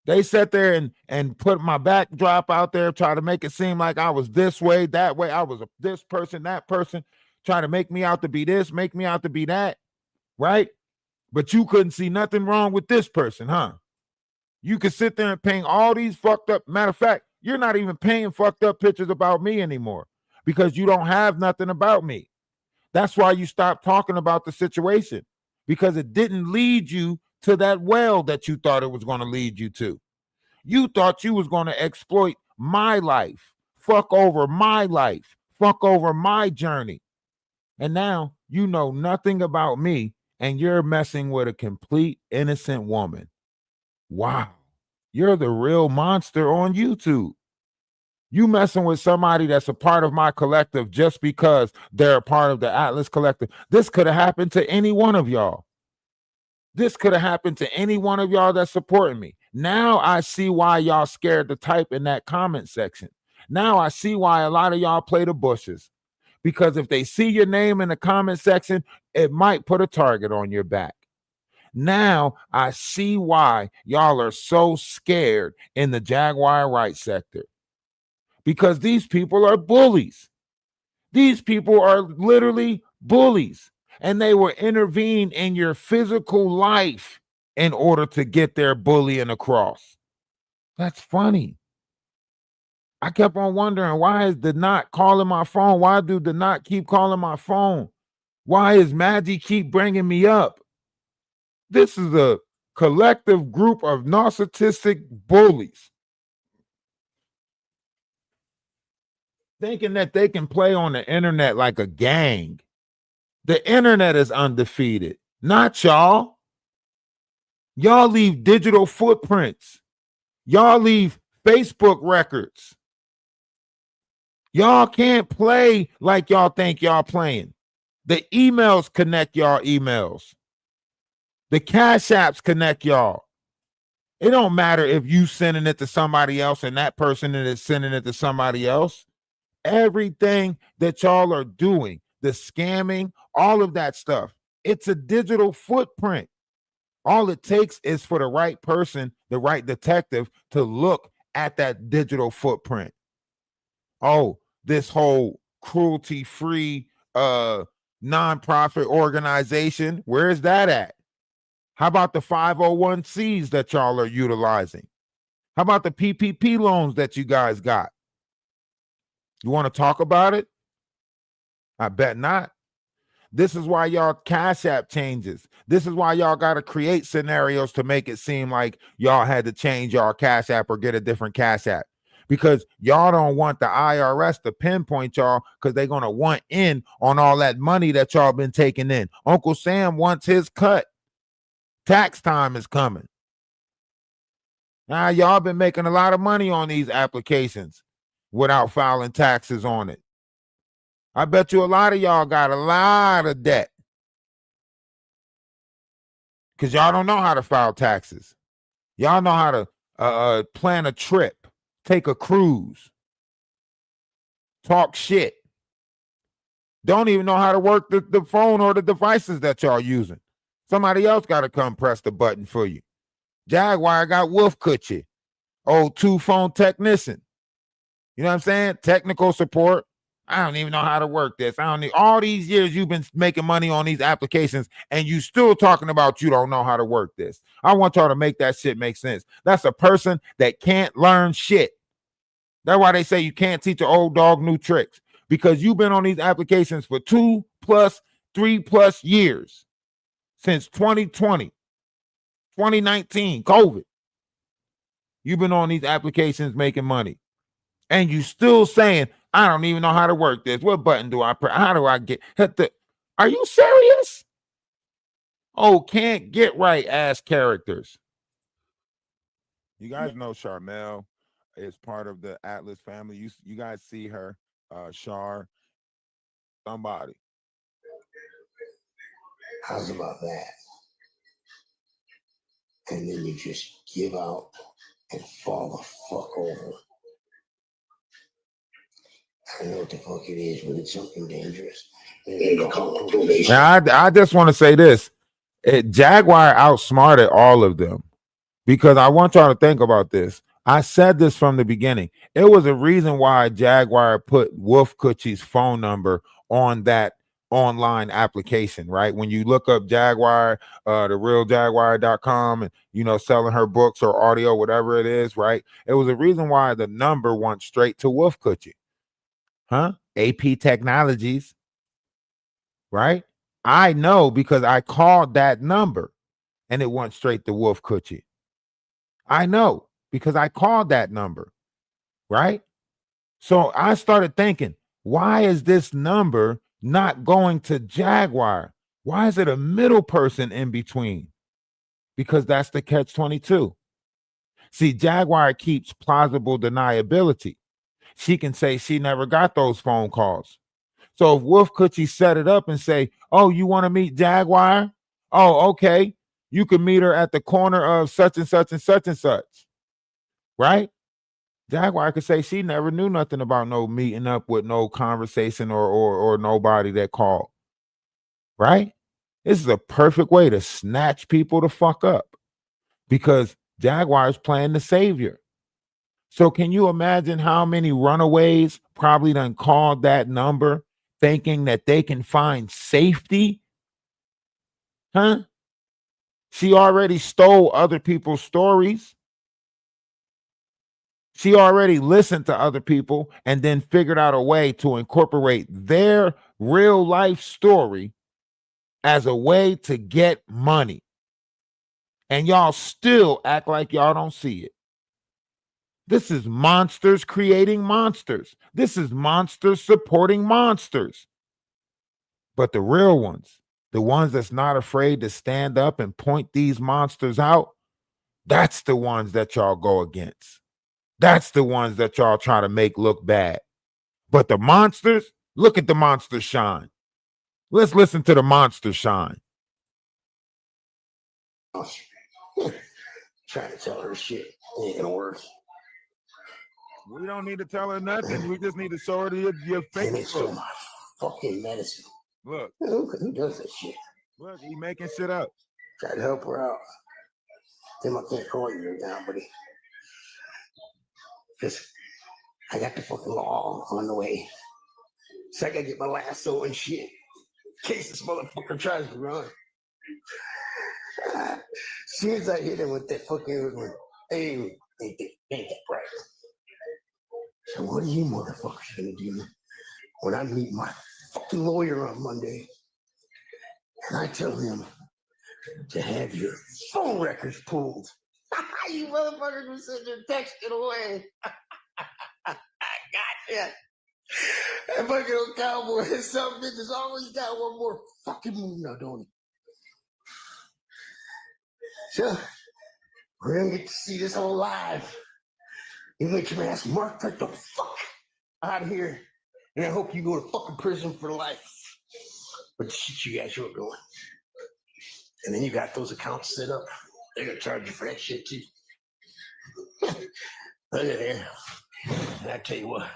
They sat there and put my backdrop out there, try to make it seem like I was this way, that way. I was this person, that person, trying to make me out to be this, make me out to be that, right? But you couldn't see nothing wrong with this person, huh? You could sit there and paint all these fucked up. Matter of fact, you're not even painting fucked up pictures about me anymore because you don't have nothing about me. That's why you stopped talking about the situation, because it didn't lead you to that well that you thought it was going to lead you to. You thought you was going to exploit my life, fuck over my life, fuck over my journey. And now you know nothing about me and you're messing with a complete innocent woman. Wow. You're the real monster on YouTube. You messing with somebody that's a part of my collective just because they're a part of the Atlas Collective. This could have happened to any one of y'all. This could have happened to any one of y'all that's supporting me. Now I see why y'all scared to type in that comment section. Now I see why a lot of y'all play the bushes. Because if they see your name in the comment section, it might put a target on your back. Now I see why y'all are so scared in the Jaguar right sector. Because these people are bullies. These people are literally bullies. And they will intervene in your physical life in order to get their bullying across. That's funny. I kept on wondering, why is the not calling my phone? Why do the not keep calling my phone? Why is Maggie keep bringing me up? This is a collective group of narcissistic bullies thinking that they can play on the internet like a gang. The internet is undefeated, not y'all. Y'all leave digital footprints. Y'all leave Facebook records. Y'all can't play like y'all think y'all playing. The emails connect y'all emails. The Cash Apps connect y'all. It don't matter if you sending it to somebody else and that person is sending it to somebody else. Everything that y'all are doing, the scamming, all of that stuff, it's a digital footprint. All it takes is for the right person, the right detective, to look at that digital footprint. Oh, this whole cruelty-free nonprofit organization, where is that at? How about the 501Cs that y'all are utilizing? How about the PPP loans that you guys got? You want to talk about it? I bet not. This is why y'all Cash App changes. This is why y'all got to create scenarios to make it seem like y'all had to change y'all Cash App or get a different Cash App. Because y'all don't want the IRS to pinpoint y'all, because they're going to want in on all that money that y'all been taking in. Uncle Sam wants his cut. Tax time is coming. Now, y'all been making a lot of money on these applications without filing taxes on it. I bet you a lot of y'all got a lot of debt because y'all don't know how to file taxes. Y'all know how to plan a trip, take a cruise, talk shit. Don't even know how to work the phone or the devices that y'all using. Somebody else got to come press the button for you. Jaguar got Wolf Coochie, old 2-phone technician. You know what I'm saying? Technical support. I don't even know how to work this. I don't need all these years you've been making money on these applications and you still talking about you don't know how to work this. I want y'all to make that shit make sense. That's a person that can't learn shit. That's why they say you can't teach an old dog new tricks, because you've been on these applications for 2+, 3+ years since 2020, 2019, COVID. You've been on these applications making money. And you still saying, I don't even know how to work this. What button do I press? How do I get hit the? Are you serious? Oh, can't get right ass characters. You guys know Charnel is part of the Atlas family. You guys see her, Char, somebody. How's about that? And then you just give out and fall the fuck over. I know what the fuck it is, but it's something dangerous. Now, I just want to say this. Jaguar outsmarted all of them, because I want y'all to think about this. I said this from the beginning. It was a reason why Jaguar put Wolf Coochie's phone number on that online application, right? When you look up Jaguar, therealjaguar.com, and selling her books or audio, whatever it is, right? It was a reason why the number went straight to Wolf Coochie. Huh? AP Technologies. right? I know because I called that number and it went straight to Wolf Coochie. I know because I called that number, right? So I started thinking, why is this number not going to Jaguar? Why is it a middle person in between? Because that's the catch 22. See, Jaguar keeps plausible deniability. She can say she never got those phone calls. So if Wolf Coochie set it up and say, oh, you want to meet Jaguar? Oh, okay. You can meet her at the corner of such and such and such and such, right? Jaguar could say she never knew nothing about no meeting up with no conversation or nobody that called, right? This is a perfect way to snatch people the fuck up because Jaguar is playing the savior. So can you imagine how many runaways probably done called that number thinking that they can find safety? Huh? She already stole other people's stories. She already listened to other people and then figured out a way to incorporate their real life story as a way to get money. And y'all still act like y'all don't see it. This is monsters creating monsters. This is monsters supporting monsters. But the real ones, the ones that's not afraid to stand up and point these monsters out, that's the ones that y'all go against. That's the ones that y'all try to make look bad. But the monsters, look at the monsters shine. Let's listen to the monsters shine. Trying to tell her shit ain't gonna work. We don't need to tell her nothing. We just need to show her your And it's Facebook. so my fucking medicine. Look, Who does that shit? look, he making shit up. Try to help her out. Tim, I can't call you right now, buddy. Because I got the fucking law on the way. So I gotta get my lasso and shit. In case this motherfucker tries to run. As soon as I hit him with that fucking hey, ain't that right. So what are you motherfuckers gonna do when I meet my fucking lawyer on Monday and I tell him to have your phone records pulled? You motherfuckers were sitting there texting away. Gotcha. That fucking old cowboy and some bitches always got one more fucking move now, don't he? So we're gonna get to see this whole live. You let your ass Mark right the fuck out of here. And I hope you go to fucking prison for life. But the shit you guys are doing. And then you got those accounts set up. They're gonna charge you for that shit too. Look at there. And I tell you what,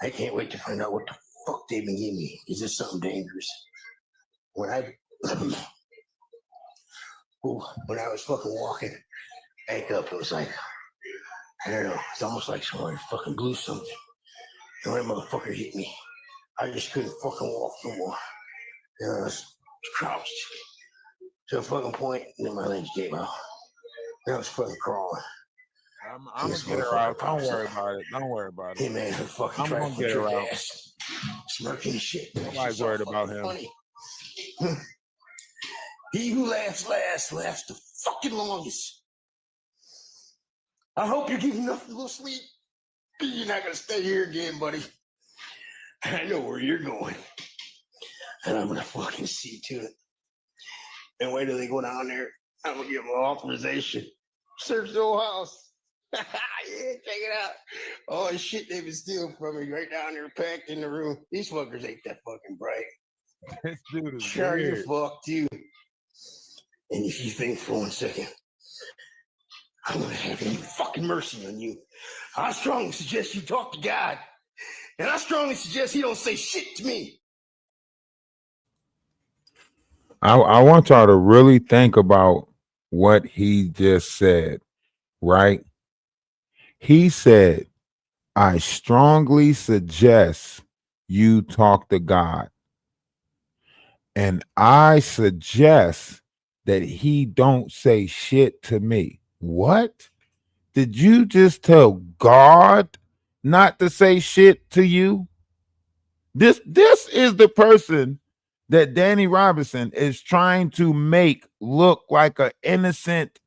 I can't wait to find out what the fuck they've been giving me. Is this something dangerous? When I was fucking walking back up, it was like, I don't know, it's almost like someone fucking blew something. And when that motherfucker hit me, I just couldn't fucking walk no more. And I was crouched to a fucking point, and then my legs gave out. And I was fucking crawling. I'm gonna get her out. Don't worry about it. Don't worry about Hey it. man, I'm fucking I'm trying gonna to get your her out. ass. Smirking shit. Nobody's worried about him. Funny. He who laughs last laughs the fucking longest. I hope you're getting enough little sleep. You're not gonna stay here again, buddy. I know where you're going. And I'm gonna fucking see to it. And wait till they go down there. I'm gonna give them authorization. Search the whole house. Yeah, check it out. All the shit they've been stealing from me right down there packed in the room. These fuckers ain't that fucking bright. This dude is Sure, you're weird. fucked too. And if you think for 1 second, I'm gonna have any fucking mercy on you. I strongly suggest you talk to God. And I strongly suggest he don't say shit to me. I want y'all to really think about what he just said, right? He said, I strongly suggest you talk to God. And I suggest that he don't say shit to me. What? Did you just tell God not to say shit to you? This is the person that Danny Robinson is trying to make look like an innocent,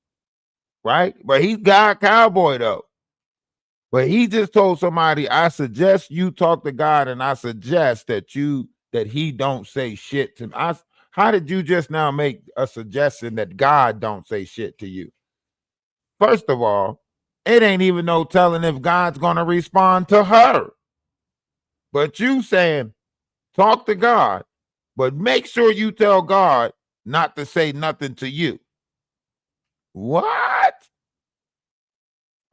right? But he's God Cowboy though. But he just told somebody, I suggest you talk to God, and I suggest that he don't say shit to me. How did you just now make a suggestion that God don't say shit to you? First of all, it ain't even no telling if God's gonna respond to her. But you saying, talk to God, but make sure you tell God not to say nothing to you. What?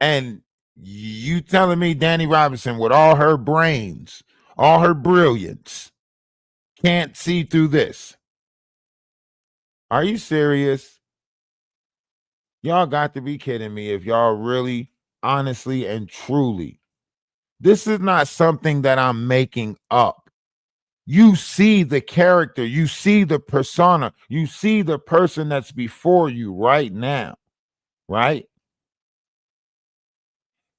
And you telling me Danny Robinson, with all her brains, all her brilliance, can't see through this? Are you serious? Y'all got to be kidding me if y'all really, honestly, and truly. This is not something that I'm making up. You see the character, you see the persona, you see the person that's before you right now, right?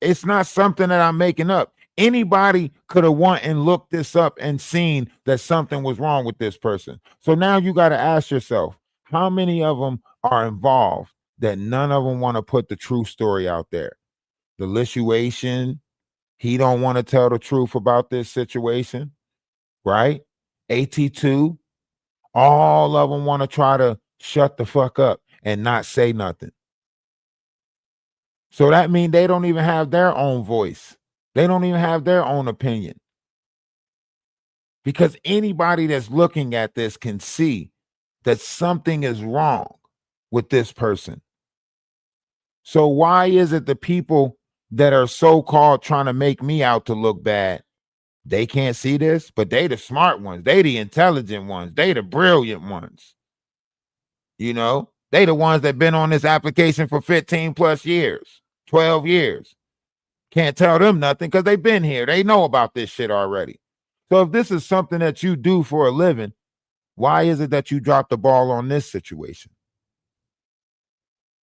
It's not something that I'm making up. Anybody could have went and looked this up and seen that something was wrong with this person. So now you got to ask yourself, how many of them are involved that none of them want to put the true story out there? The lituation, he don't want to tell the truth about this situation, right? AT2, all of them want to try to shut the fuck up and not say nothing. So that means they don't even have their own voice. They don't even have their own opinion. Because anybody that's looking at this can see that something is wrong with this person. So why is it the people that are so-called trying to make me out to look bad, they can't see this, but they the smart ones, they the intelligent ones, they the brilliant ones. You know, they the ones that been on this application for 15 plus years, 12 years. Can't tell them nothing because they've been here. They know about this shit already. So if this is something that you do for a living, why is it that you dropped the ball on this situation?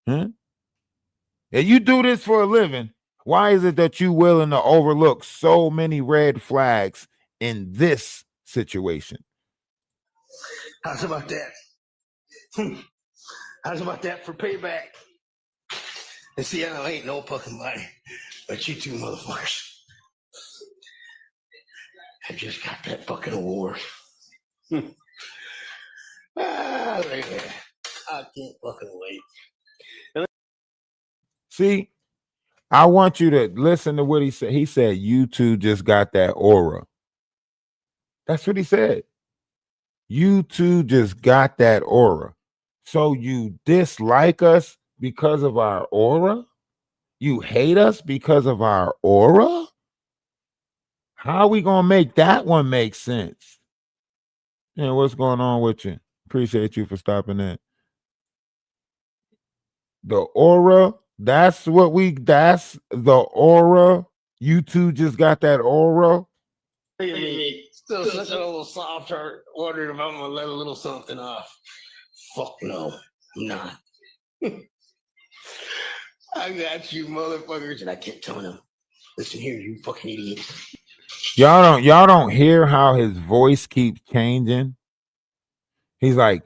If you do this for a living, why is it that you willing to overlook so many red flags in this situation? How's about that? How's about that for payback? And see, I ain't no fucking money, but you two motherfuckers. I just got that fucking award. Look at that. I can't fucking wait. See, I want you to listen to what he said. He said, you two just got that aura. That's what he said. You two just got that aura. So you dislike us because of our aura? You hate us because of our aura? How are we going to make that one make sense? Yeah, what's going on with you? Appreciate you for stopping in. The aura, that's the aura. You two just got that aura. Look at me. Still such a little soft heart, wondering if I'm gonna let a little something off. Fuck no, I'm not. I got you motherfuckers, and I kept telling them, listen here, you fucking idiots. Y'all don't hear how his voice keeps changing. He's like,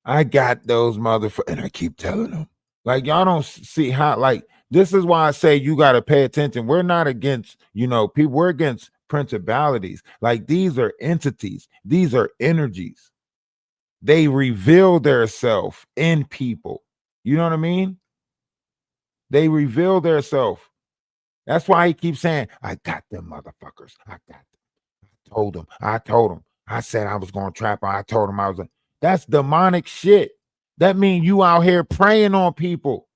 I got those motherfuckers, and I keep telling them. Like, y'all don't see how, like, this is why I say you got to pay attention. We're not against, people, we're against principalities. Like, these are entities, these are energies. They reveal their self in people. You know what I mean? They reveal their self. That's why he keeps saying, I got them motherfuckers. I got them. I told them. I said I was going to trap her. I told him I was like, that's demonic shit. That means you out here preying on people.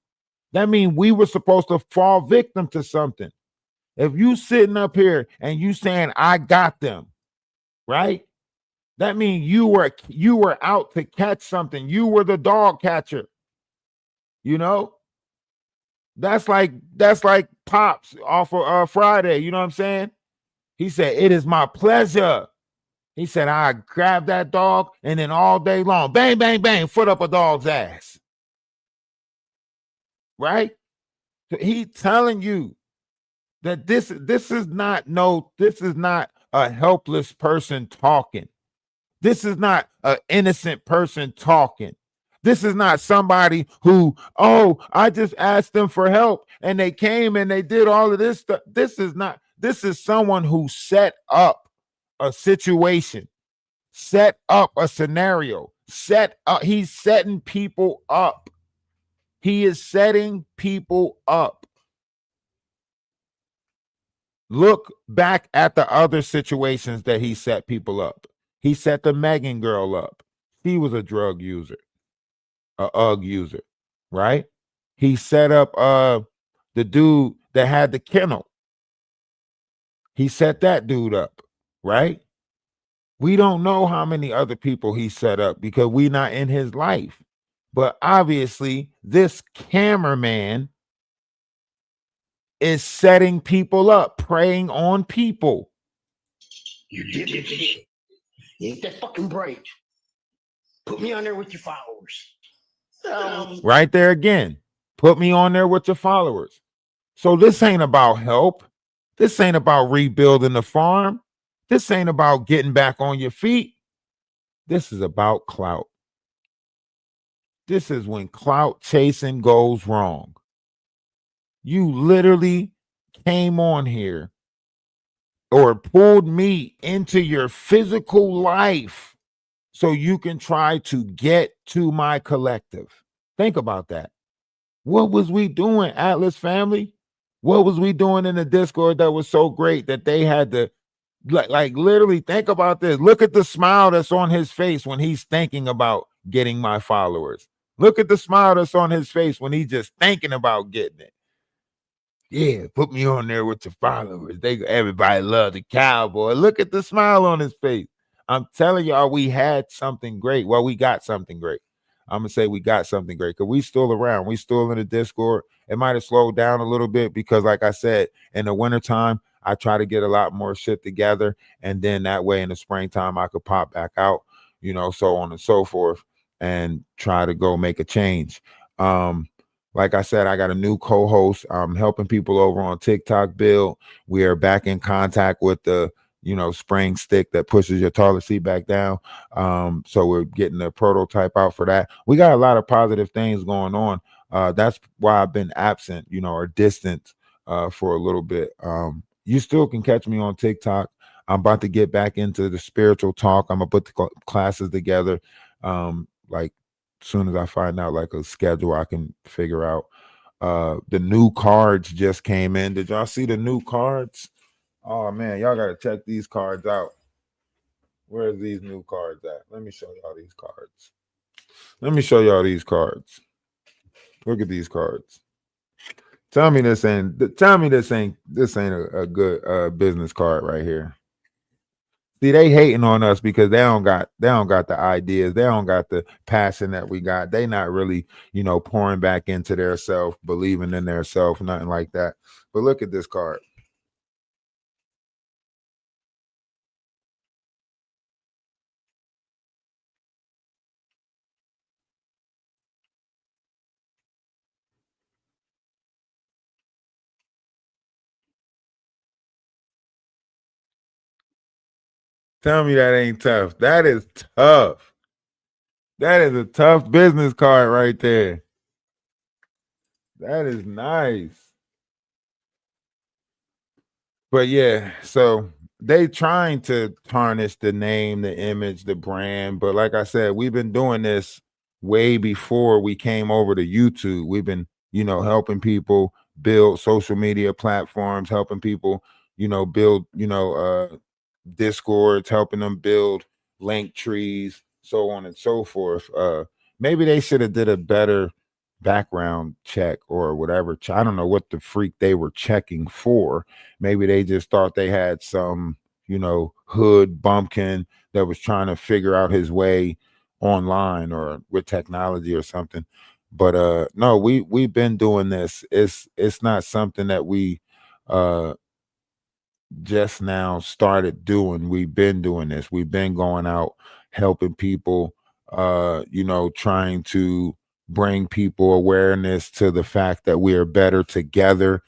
That means we were supposed to fall victim to something. If you sitting up here and you saying, I got them, right? That means you were out to catch something. You were the dog catcher. That's like Pops off of Friday. You know what I'm saying? He said, it is my pleasure. He said, I grab that dog and then all day long, bang, bang, bang, foot up a dog's ass. Right? He telling you that this is not a helpless person talking. This is not an innocent person talking. This is not somebody who, oh, I just asked them for help and they came and they did all of this stuff. This is someone who set up a situation, set up a scenario, he's setting people up. He is setting people up. Look back at the other situations that he set people up. He set the Megan girl up. She was a drug user, a UGG user, right? He set up the dude that had the kennel. He set that dude up, right? We don't know how many other people he set up because we're not in his life. But obviously, this cameraman is setting people up, preying on people. You did it. You ain't that fucking bright. Put me on there with your followers. Right there again. Put me on there with your followers. So this ain't about help. This ain't about rebuilding the farm. This ain't about getting back on your feet. This is about clout. This is when clout chasing goes wrong. You literally came on here or pulled me into your physical life so you can try to get to my collective. Think about that. What was we doing, Atlas family? What was we doing in the Discord that was so great that they had to like literally think about this? Look at the smile that's on his face when he's thinking about getting my followers. Look at the smile that's on his face when he's just thinking about getting it. Yeah, put me on there with your followers. Everybody love the cowboy. Look at the smile on his face. I'm telling y'all, we had something great. Well, we got something great. I'm gonna say we got something great because we still around. We still in the Discord. It might have slowed down a little bit because, like I said, in the wintertime, I try to get a lot more shit together. And then that way in the springtime, I could pop back out, so on and so forth, and try to go make a change. Like I said, I got a new co-host. I'm helping people over on TikTok build. We are back in contact with the, spring stick that pushes your toilet seat back down. So we're getting a prototype out for that. We got a lot of positive things going on. That's why I've been absent, or distant for a little bit. You still can catch me on TikTok. I'm about to get back into the spiritual talk. I'm gonna put the classes together. Like soon as I find out like a schedule I can figure out. The new cards just came in. Did y'all see the new cards? Oh man, y'all gotta check these cards out. Where's these new cards at? Let me show y'all these cards. Let me show y'all these cards. Look at these cards. Tell me this ain't a good business card right here. See, they hating on us because they don't got the ideas, they don't got the passion that we got. They not really, pouring back into their self, believing in their self, nothing like that. But look at this card. Tell me that ain't tough. That is tough. That is a tough business card right there. That is nice. But yeah, so they trying to tarnish the name, the image, the brand. But like I said, we've been doing this way before we came over to YouTube. We've been, helping people build social media platforms, helping people, build, Discords, helping them build link trees, so on and so forth. Maybe they should have did a better background check or whatever. I don't know what the freak they were checking for. Maybe they just thought they had some, hood bumpkin that was trying to figure out his way online or with technology or something. But no, we've been doing this. It's not something that we just now started doing. We've been doing this. We've been going out helping people, trying to bring people awareness to the fact that we are better together.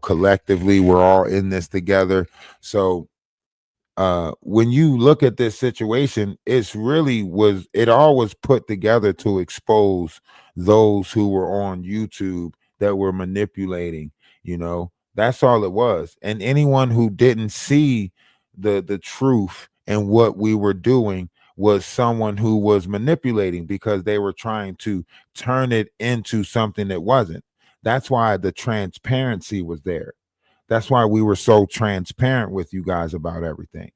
Collectively, we're all in this together. So when you look at this situation, it all was put together to expose those who were on YouTube that were manipulating, you know. That's all it was. And anyone who didn't see the truth and what we were doing was someone who was manipulating, because they were trying to turn it into something that wasn't. That's why the transparency was there. That's why we were so transparent with you guys about everything,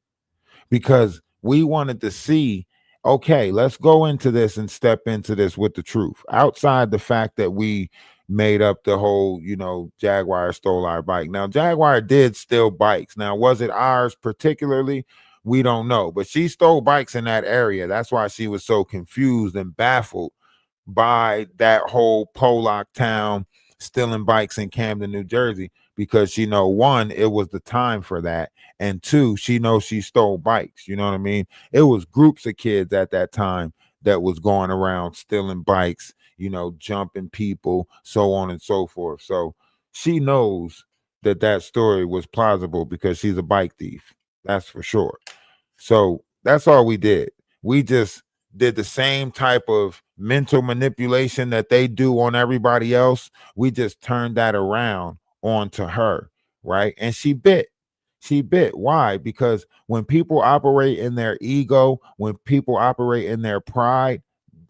because we wanted to see, okay, let's go into this and step into this with the truth. Outside the fact that we made up the whole, you know, Jaguar stole our bike. Now, Jaguar did steal bikes. Now, was it ours particularly? We don't know, but she stole bikes in that area. That's why she was so confused and baffled by that whole Pollock town stealing bikes in Camden, New Jersey, because she know, one, it was the time for that, and two, she knows she stole bikes. You know what I mean? It was groups of kids at that time that was going around stealing bikes, you know, jumping people, so on and so forth. So she knows that that story was plausible because she's a bike thief. That's for sure. So that's all we did. We just did the same type of mental manipulation that they do on everybody else. We just turned that around onto her, right? And she bit. She bit. Why? Because when people operate in their ego, when people operate in their pride,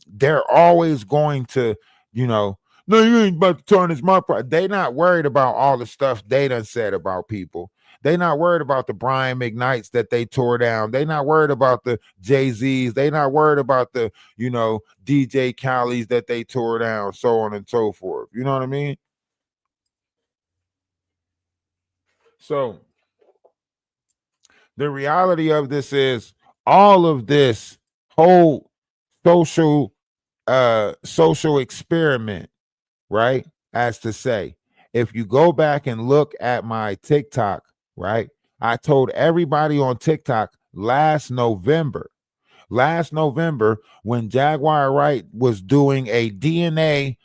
they're always going to, you know, no, you ain't about to tarnish my pride. They not worried about all the stuff they done said about people. They not worried about the Brian McKnights that they tore down. They not worried about the Jay-Z's. They not worried about the, you know, DJ Khaled's that they tore down, so on and so forth. You know what I mean? So the reality of this is, all of this whole social experiment, right? As to say, if you go back and look at my TikTok, right? I told everybody on TikTok last November when Jaguar Wright was doing a DNA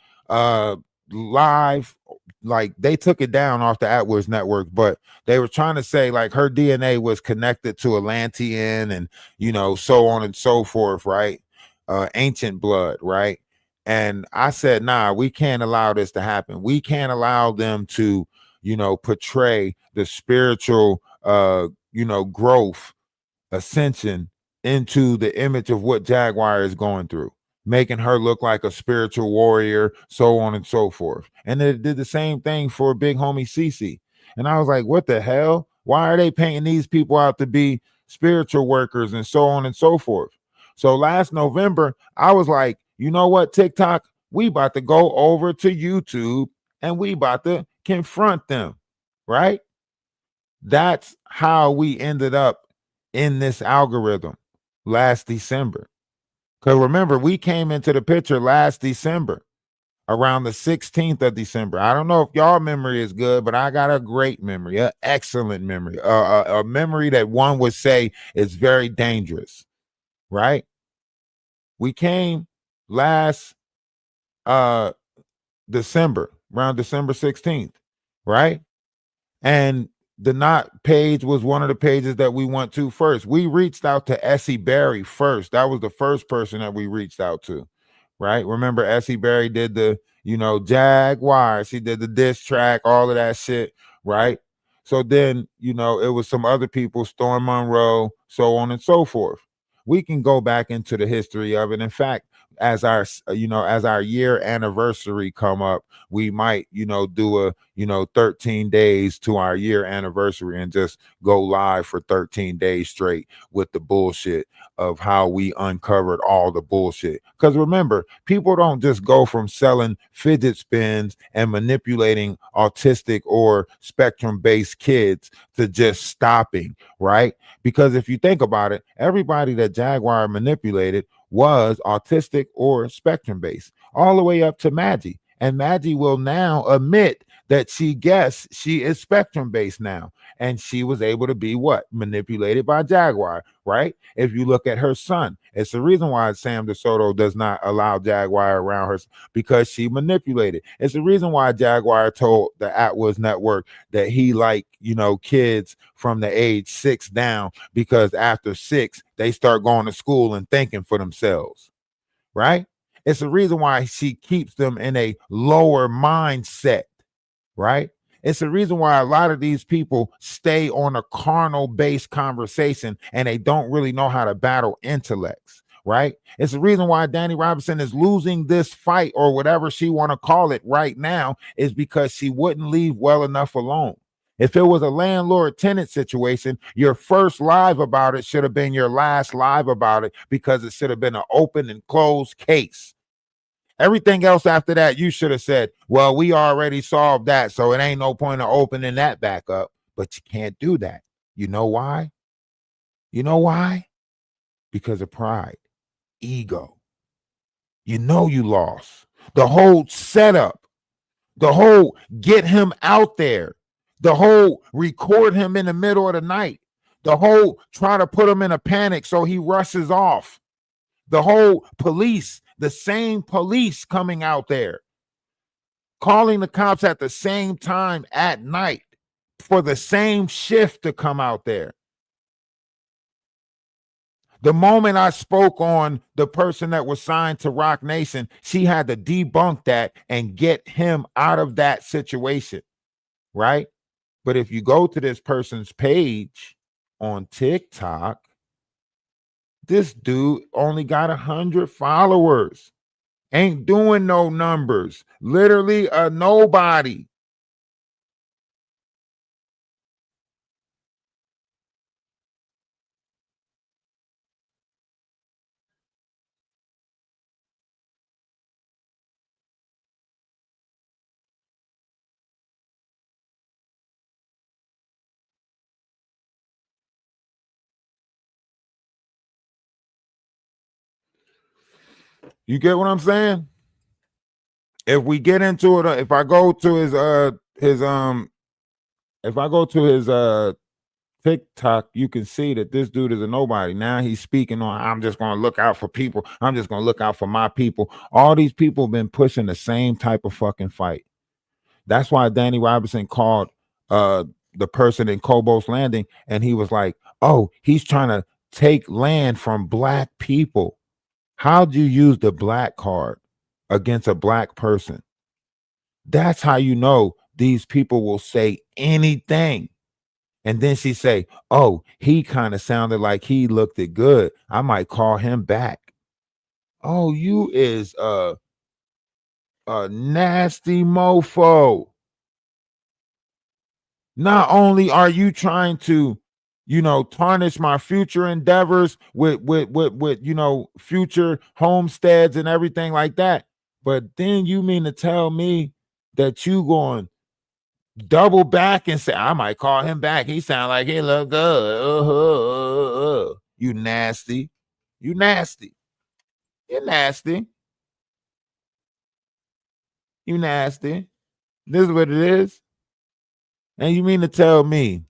live, like they took it down off the AdWords network, but they were trying to say like her DNA was connected to Atlantean and, you know, so on and so forth, right? Ancient blood, right? And I said, nah, we can't allow this to happen. We can't allow them to, you know, portray the spiritual you know, growth, ascension into the image of what Jaguar is going through, making her look like a spiritual warrior, so on and so forth. And it did the same thing for big homie Cece. And I was like, what the hell? Why are they painting these people out to be spiritual workers and so on and so forth? So last November, I was like, you know what, TikTok, we about to go over to YouTube and we about to confront them, right? That's how we ended up in this algorithm last December. Because remember, we came into the picture last December, around the 16th of December. I don't know if y'all memory is good, but I got a great memory, an excellent memory, a memory that one would say is very dangerous, right? We came last December, around December 16th, right? And the Knot page was one of the pages that we went to first. We reached out to Essie Berry first. That was the first person that we reached out to, right? Remember, Essie Berry did the, you know, Jaguar. She did the diss track, all of that shit, right? So then, you know, it was some other people, Storm Monroe, so on and so forth. We can go back into the history of it. In fact, as our, you know, as our year anniversary come up, we might, you know, do a, you know, 13 days to our year anniversary and just go live for 13 days straight with the bullshit of how we uncovered all the bullshit. Because remember, people don't just go from selling fidget spins and manipulating autistic or spectrum-based kids to just stopping, right? Because if you think about it, everybody that Jaguar manipulated was autistic or spectrum-based, all the way up to Maggie. And Maggie will now admit that she guessed she is spectrum based now. And she was able to be what? Manipulated by Jaguar, right? If you look at her son, it's the reason why Sam DeSoto does not allow Jaguar around her, because she manipulated. It's the reason why Jaguar told the Atwood Network that he kids from the age 6 down, because after 6, they start going to school and thinking for themselves, right? It's the reason why she keeps them in a lower mindset, right? It's the reason why a lot of these people stay on a carnal based conversation and they don't really know how to battle intellects, right? It's the reason why Danny Robinson is losing this fight, or whatever she want to call it right now, is because she wouldn't leave well enough alone. If it was a landlord tenant situation, your first live about it should have been your last live about it, because it should have been an open and closed case. Everything else after that, you should have said, well, we already solved that, so it ain't no point of opening that back up. But you can't do that. You know why? You know why? Because of pride, ego. You know you lost. The whole setup, the whole get him out there, the whole record him in the middle of the night, the whole try to put him in a panic so he rushes off, the whole police, the same police coming out there, calling the cops at the same time at night for the same shift to come out there. The moment I spoke on the person that was signed to Rock Nation, she had to debunk that and get him out of that situation, right? But if you go to this person's page on TikTok, this dude only got 100 followers. Ain't doing no numbers. Literally a nobody. You get what I'm saying? If we get into it, if I go to his TikTok, you can see that this dude is a nobody. Now he's speaking on, I'm just going to look out for people. I'm just going to look out for my people. All these people have been pushing the same type of fucking fight. That's why Danny Robinson called the person in Cobos Landing, and he was like, oh, he's trying to take land from black people. How'd you use the black card against a black person? That's how you know these people will say anything. And then she say, oh, he kind of sounded like he looked it good. I might call him back. Oh, you is a nasty mofo. Not only are you trying to, tarnish my future endeavors with future homesteads and everything like that, but then you mean to tell me that you going double back and say, I might call him back. He sound like he look good. You nasty. You nasty. You're nasty. You nasty. This is what it is. And you mean to tell me,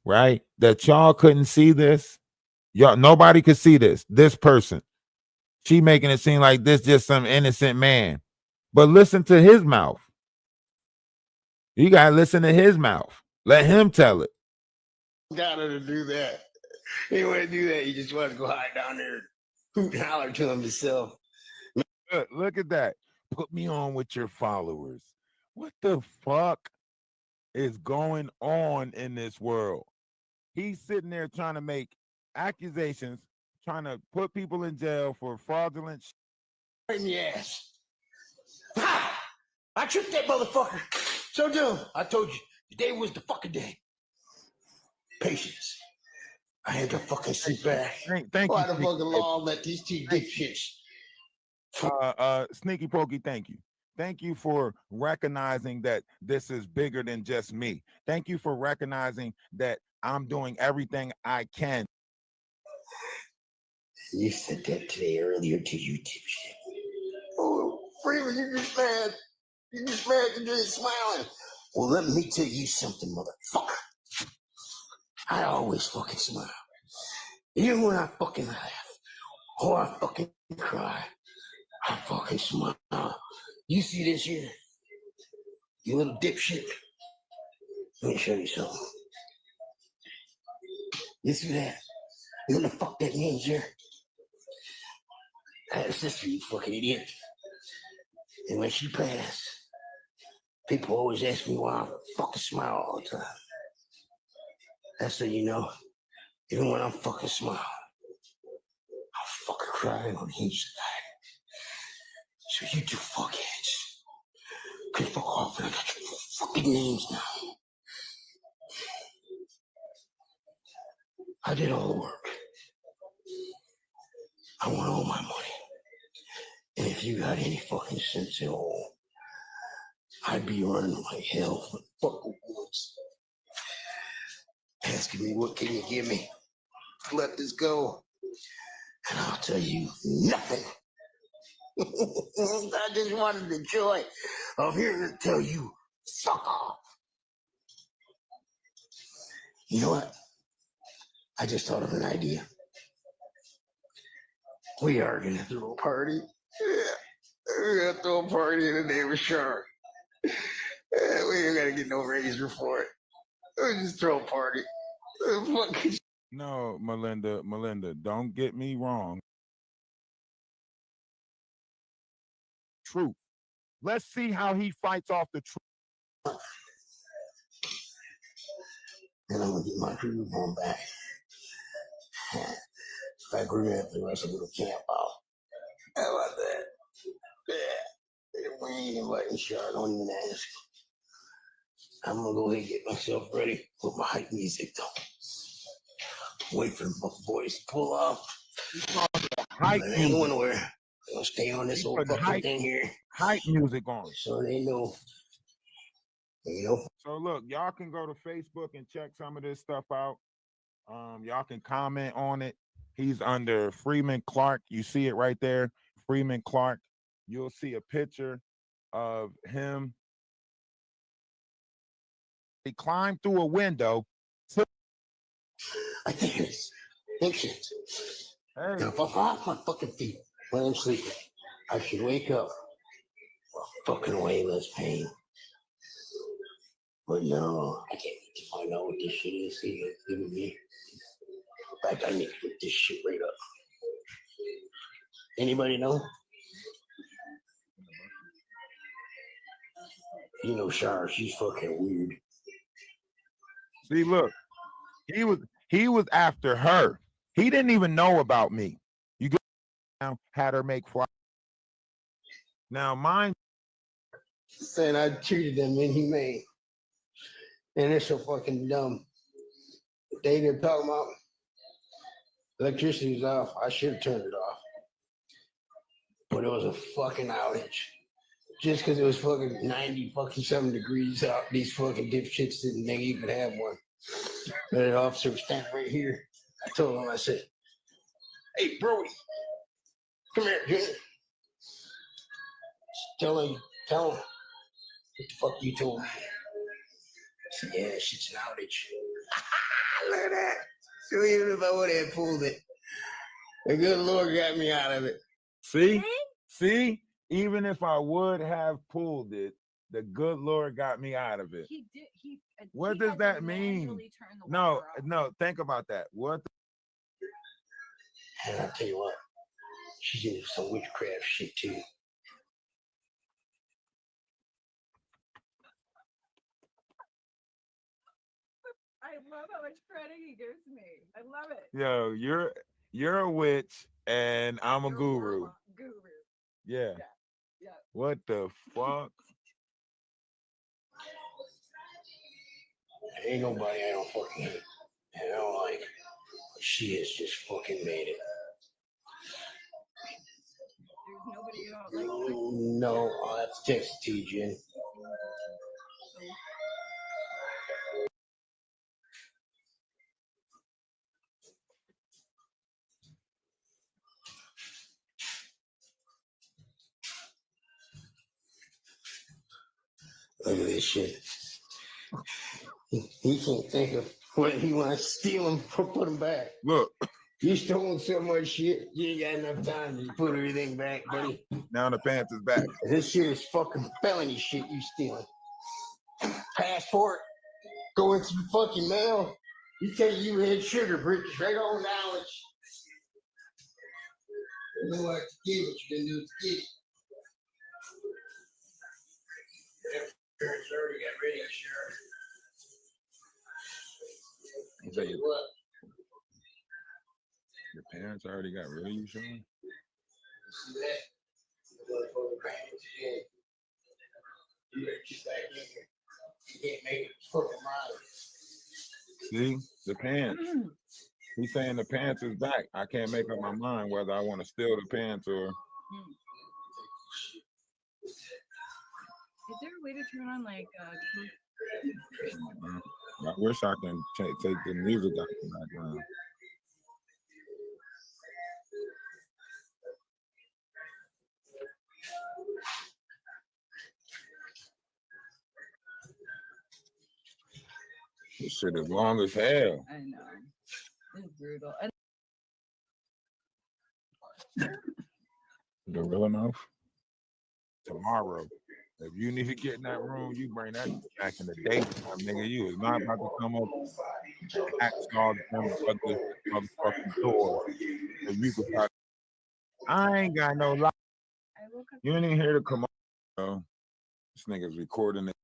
right, that y'all couldn't see this? Y'all, nobody could see this. This person. She making it seem like this just some innocent man. But listen to his mouth. You gotta listen to his mouth. Let him tell it. Got her to do that. He didn't want to do that. He just wanted to go hide down there and hoot and holler to himself. Look at that. Put me on with your followers. What the fuck is going on in this world? He's sitting there trying to make accusations, trying to put people in jail for fraudulent shit. Right in the ass. Ha! I tricked that motherfucker. So, dude, I told you, today was the fucking day. Patience. I had to fucking sit back. Thank Why you. the fucking law let these two dipshits? Sneaky Pokey, thank you. Thank you for recognizing that this is bigger than just me. Thank you for recognizing that I'm doing everything I can. You said that today earlier to you, dipshit. Oh, Freeman, you just mad. You're just mad and just smiling. Well, let me tell you something, motherfucker. I always fucking smile. Even when I fucking laugh or I fucking cry, I fucking smile. You see this here? You little dipshit. Let me show you something. You see that? You know what the fuck that means here? I had a sister, you fucking idiot. And when she passed, people always ask me why I fucking smile all the time. That's so you know, even when I'm fucking smiling, I'm fucking crying on the inside. So you two fuckheads can fuck off and I got your fucking names now. I did all the work. I want all my money. And if you got any fucking sense at all, I'd be running like hell for the fucking woods. Asking me what can you give me? Let this go. And I'll tell you nothing. I just wanted the joy of hearing it tell you, fuck off. You know what? I just thought of an idea. We are gonna throw a party. Yeah, we're gonna throw a party in the name of Shark. Yeah, we ain't gotta get no raise for it. We'll just throw a party. No, Melinda, don't get me wrong. Truth. Let's see how he fights off the truth. And I'm gonna get my crew on back. In fact, we're gonna have to rush a little camp out. How about that? Yeah. We ain't inviting Shark, don't even ask. I'm gonna go ahead and get myself ready with my hype music though. Wait for the boys to pull off. Hype They ain't music. going nowhere. They're gonna stay on this old fucking thing here. Hype music on. So they know. You know. So look, y'all can go to Facebook and check some of this stuff out. Y'all can comment on it. He's under Freeman Clark. You see it right there, Freeman Clark. You'll see a picture of him. He climbed through a window. I think it's shit. Hey. Now, if I'm off my fucking feet when I'm sleeping, I should wake up with fucking way less pain. But no, I can't wait to find out what this shit is he's giving me. In fact, I need to get this shit right up. Anybody know? You know, Shar, she's fucking weird. See, look, he was after her. He didn't even know about me. You get now, had her make fly. Now, mine saying I treated them inhumane. And it's so fucking dumb. They're talking about electricity's off. I should have turned it off. But it was a fucking outage. Just because it was fucking 90 fucking 7 degrees out, these fucking dipshits didn't think you could have one. But an officer was standing right here. I told him, I said, hey, Brody, come here, Junior. Tell him what the fuck you told me. I said, yeah, shit's an outage. Look at that. So even if I would have pulled it, the good Lord got me out of it. See, even if I would have pulled it, the good Lord got me out of it. He did. What he does had to that mean? manually turn the No, water off. no, think about that. What? And I'll tell you what, she's into some witchcraft shit too. I love how much credit he gives me. I love it. Yo, you're a witch and I'm a You're guru. warlock, guru. Yeah. Yeah. What the fuck? There ain't nobody I don't fucking hate. And I don't like. But she has just fucking made it. There's nobody you don't like. No, I'll have to text it to you, Jen. Look at this shit. He can't think of what he wants to steal them or put them back. Look, You stole so much shit, you ain't got enough time to put everything back, buddy. now the pants is back. This shit is fucking felony shit you stealing. Passport, going through fucking mail. You tell you had sugar bricks right on now. You know what to give what you didn't do to give. Parents already got radio shirt. You say your, What? your parents already got rid of you, Sean? You see that? The motherfucker ran into jail. You better get back in here. You can't make it fucking mile. See, the pants. He's saying the pants is back. I can't make up my mind whether I want to steal the pants or. Is there a way to turn on like I wish I can take the music out the background. This shit is long as hell. I know. It's brutal. Gorilla mouth. Tomorrow, if you need to get in that room, you bring that back in the daytime, nigga. You is not about to come up and act all the motherfucking door. If you could probably, I ain't got no lie. You ain't even hear the commercial. This nigga's recording it.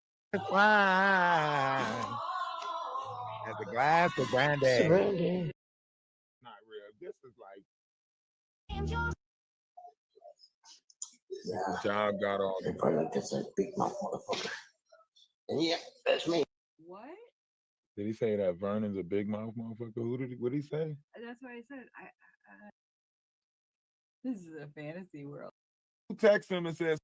Wine. Has a glass of brandy. Not real. This is like. Yeah. Job got all They probably like that's a big mouth motherfucker. And yeah, that's me. What? Did he say that Vernon's a big mouth motherfucker? What did he say? That's what I said. This is a fantasy world. Who texts him and says,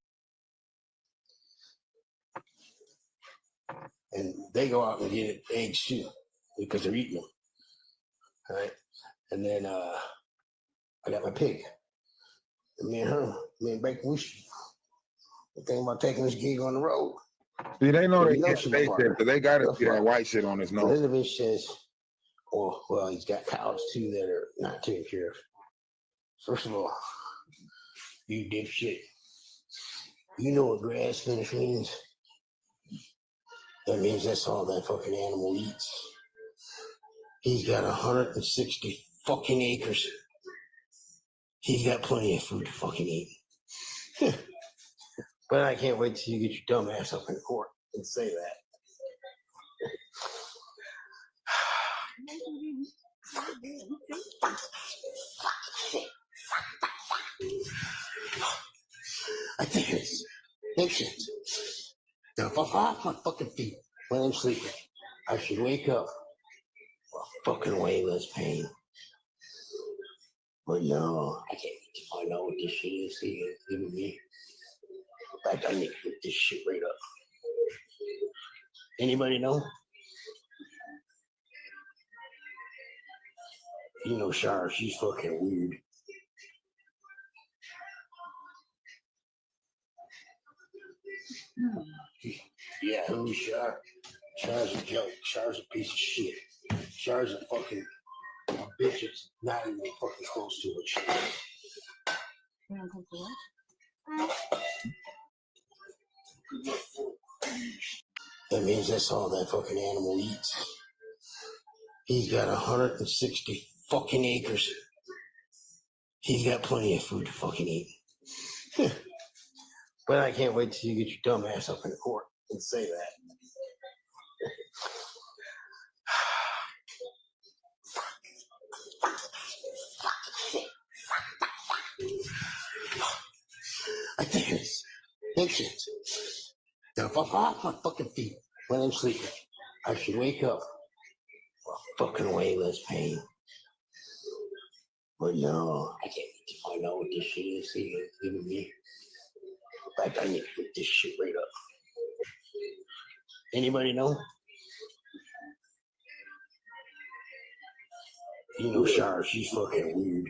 And they go out and get eggs too because they're eating them. All right. And then I got my pig. And me and Bacon, we think about taking this gig on the road. see, they know they You know can't she stay my there, partner. but they got to That's see that right. white shit on his The nose. other bitch says, well, he's got cows too that are not taken care of. First of all, you dipshit. You know what grass finish means? That means that's all that fucking animal eats. He's got 160 fucking acres. He's got plenty of food to fucking eat. But I can't wait till you get your dumb ass up in court and say that. I think it's ancient. Now, fuck off my fucking feet when I'm sleeping. I should wake up fucking way less pain. But no, I can't wait to find out what this shit is he is giving me. In fact, I need to put this shit right up. Anybody know? You know Shar, she's fucking weird. Yeah, who's Shar? Shar's a joke. Shar's a piece of shit. Shar's a fucking bitch that's not even fucking close to what she is. You don't come to what? That means that's all that fucking animal eats. He's got 160 fucking acres. He's got plenty of food to fucking eat. But I can't wait till you get your dumb ass up in court and say that. I think it's ancient. Now, fuck off my fucking feet when I'm sleeping. I should wake up fucking way less pain. But no, I can't wait to find out what this shit is he is giving me. In fact, I need to put this shit right up. Anybody know? You know Shar, she's fucking weird.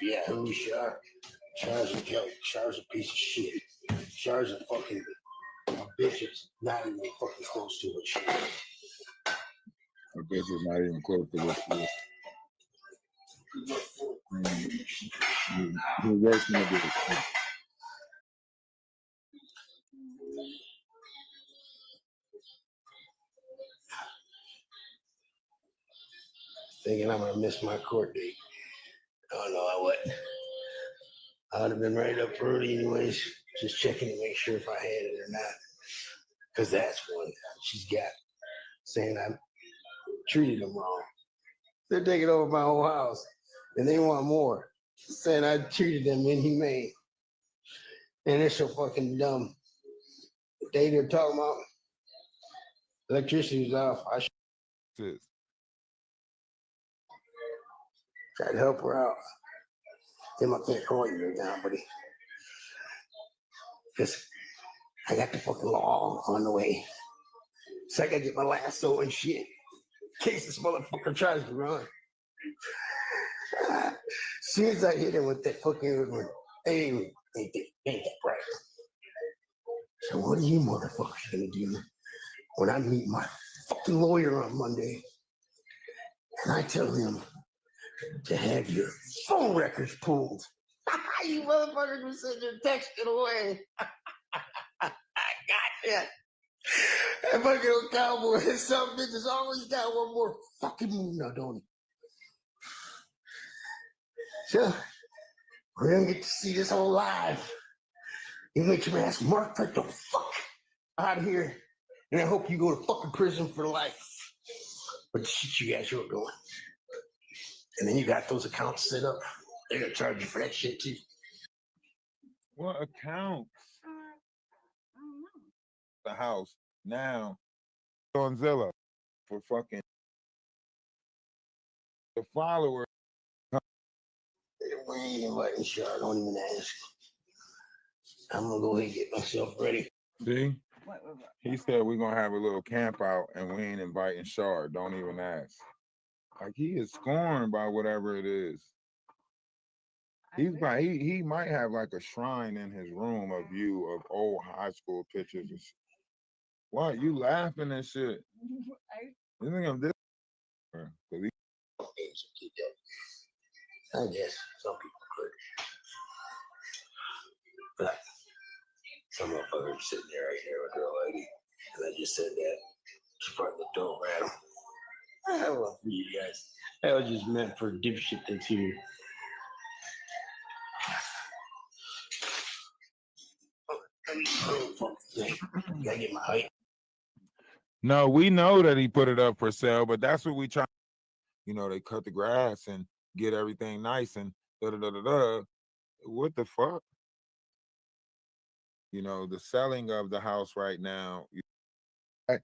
Yeah, who Char? Char's a joke. Char's a piece of shit. Char's a fucking a bitch that's not even fucking close to what she is. A bitch is not even close to what she is. You're worse than a bitch. Thinking I'm gonna miss my court date. Oh no, I wouldn't. I would have been right up early anyways, just checking to make sure if I had it or not. Because that's one she's got, saying I treated them wrong. They're taking over my whole house, and they want more, saying I treated them inhumane. And they're so fucking dumb. The day they're talking about electricity was off, I tried to help her out. Them I can't call you right now, buddy. Because I got the fucking law on the way. So I gotta get my lasso and shit in case this motherfucker tries to run. As soon as I hit him with that fucking, hey, ain't that right? So what are you motherfuckers gonna do when I meet my fucking lawyer on Monday and I tell him to have your phone records pulled? You motherfuckers were sitting there texting away. Gotcha. That fucking old cowboy, some bitches always got one more fucking move now, don't he? So, we're gonna get to see this whole live. You make your ass Mark right the fuck out of here. And I hope you go to fucking prison for life. But the shit you guys are doing. And then you got those accounts set up. They're gonna charge you for that shit too. What accounts? The house now on Zillow for fucking the followers. We ain't inviting Char, don't even ask. I'm gonna go ahead and get myself ready. See? He said we're gonna have a little camp out and we ain't inviting Char. Don't even ask. Like he is scorned by whatever it is. He might have like a shrine in his room of you of old high school pictures. What you laughing and shit? You think I'm this? I guess some people could. But some motherfuckers sitting there right there with their lady. And I just said that. She probably looked over at him. I love for you guys. That was just meant for dipshit things here. Gotta get my height. No, we know that he put it up for sale, but that's what we try. You know, they cut the grass and get everything nice and da da da da da. What the fuck? You know, the selling of the house right now. You know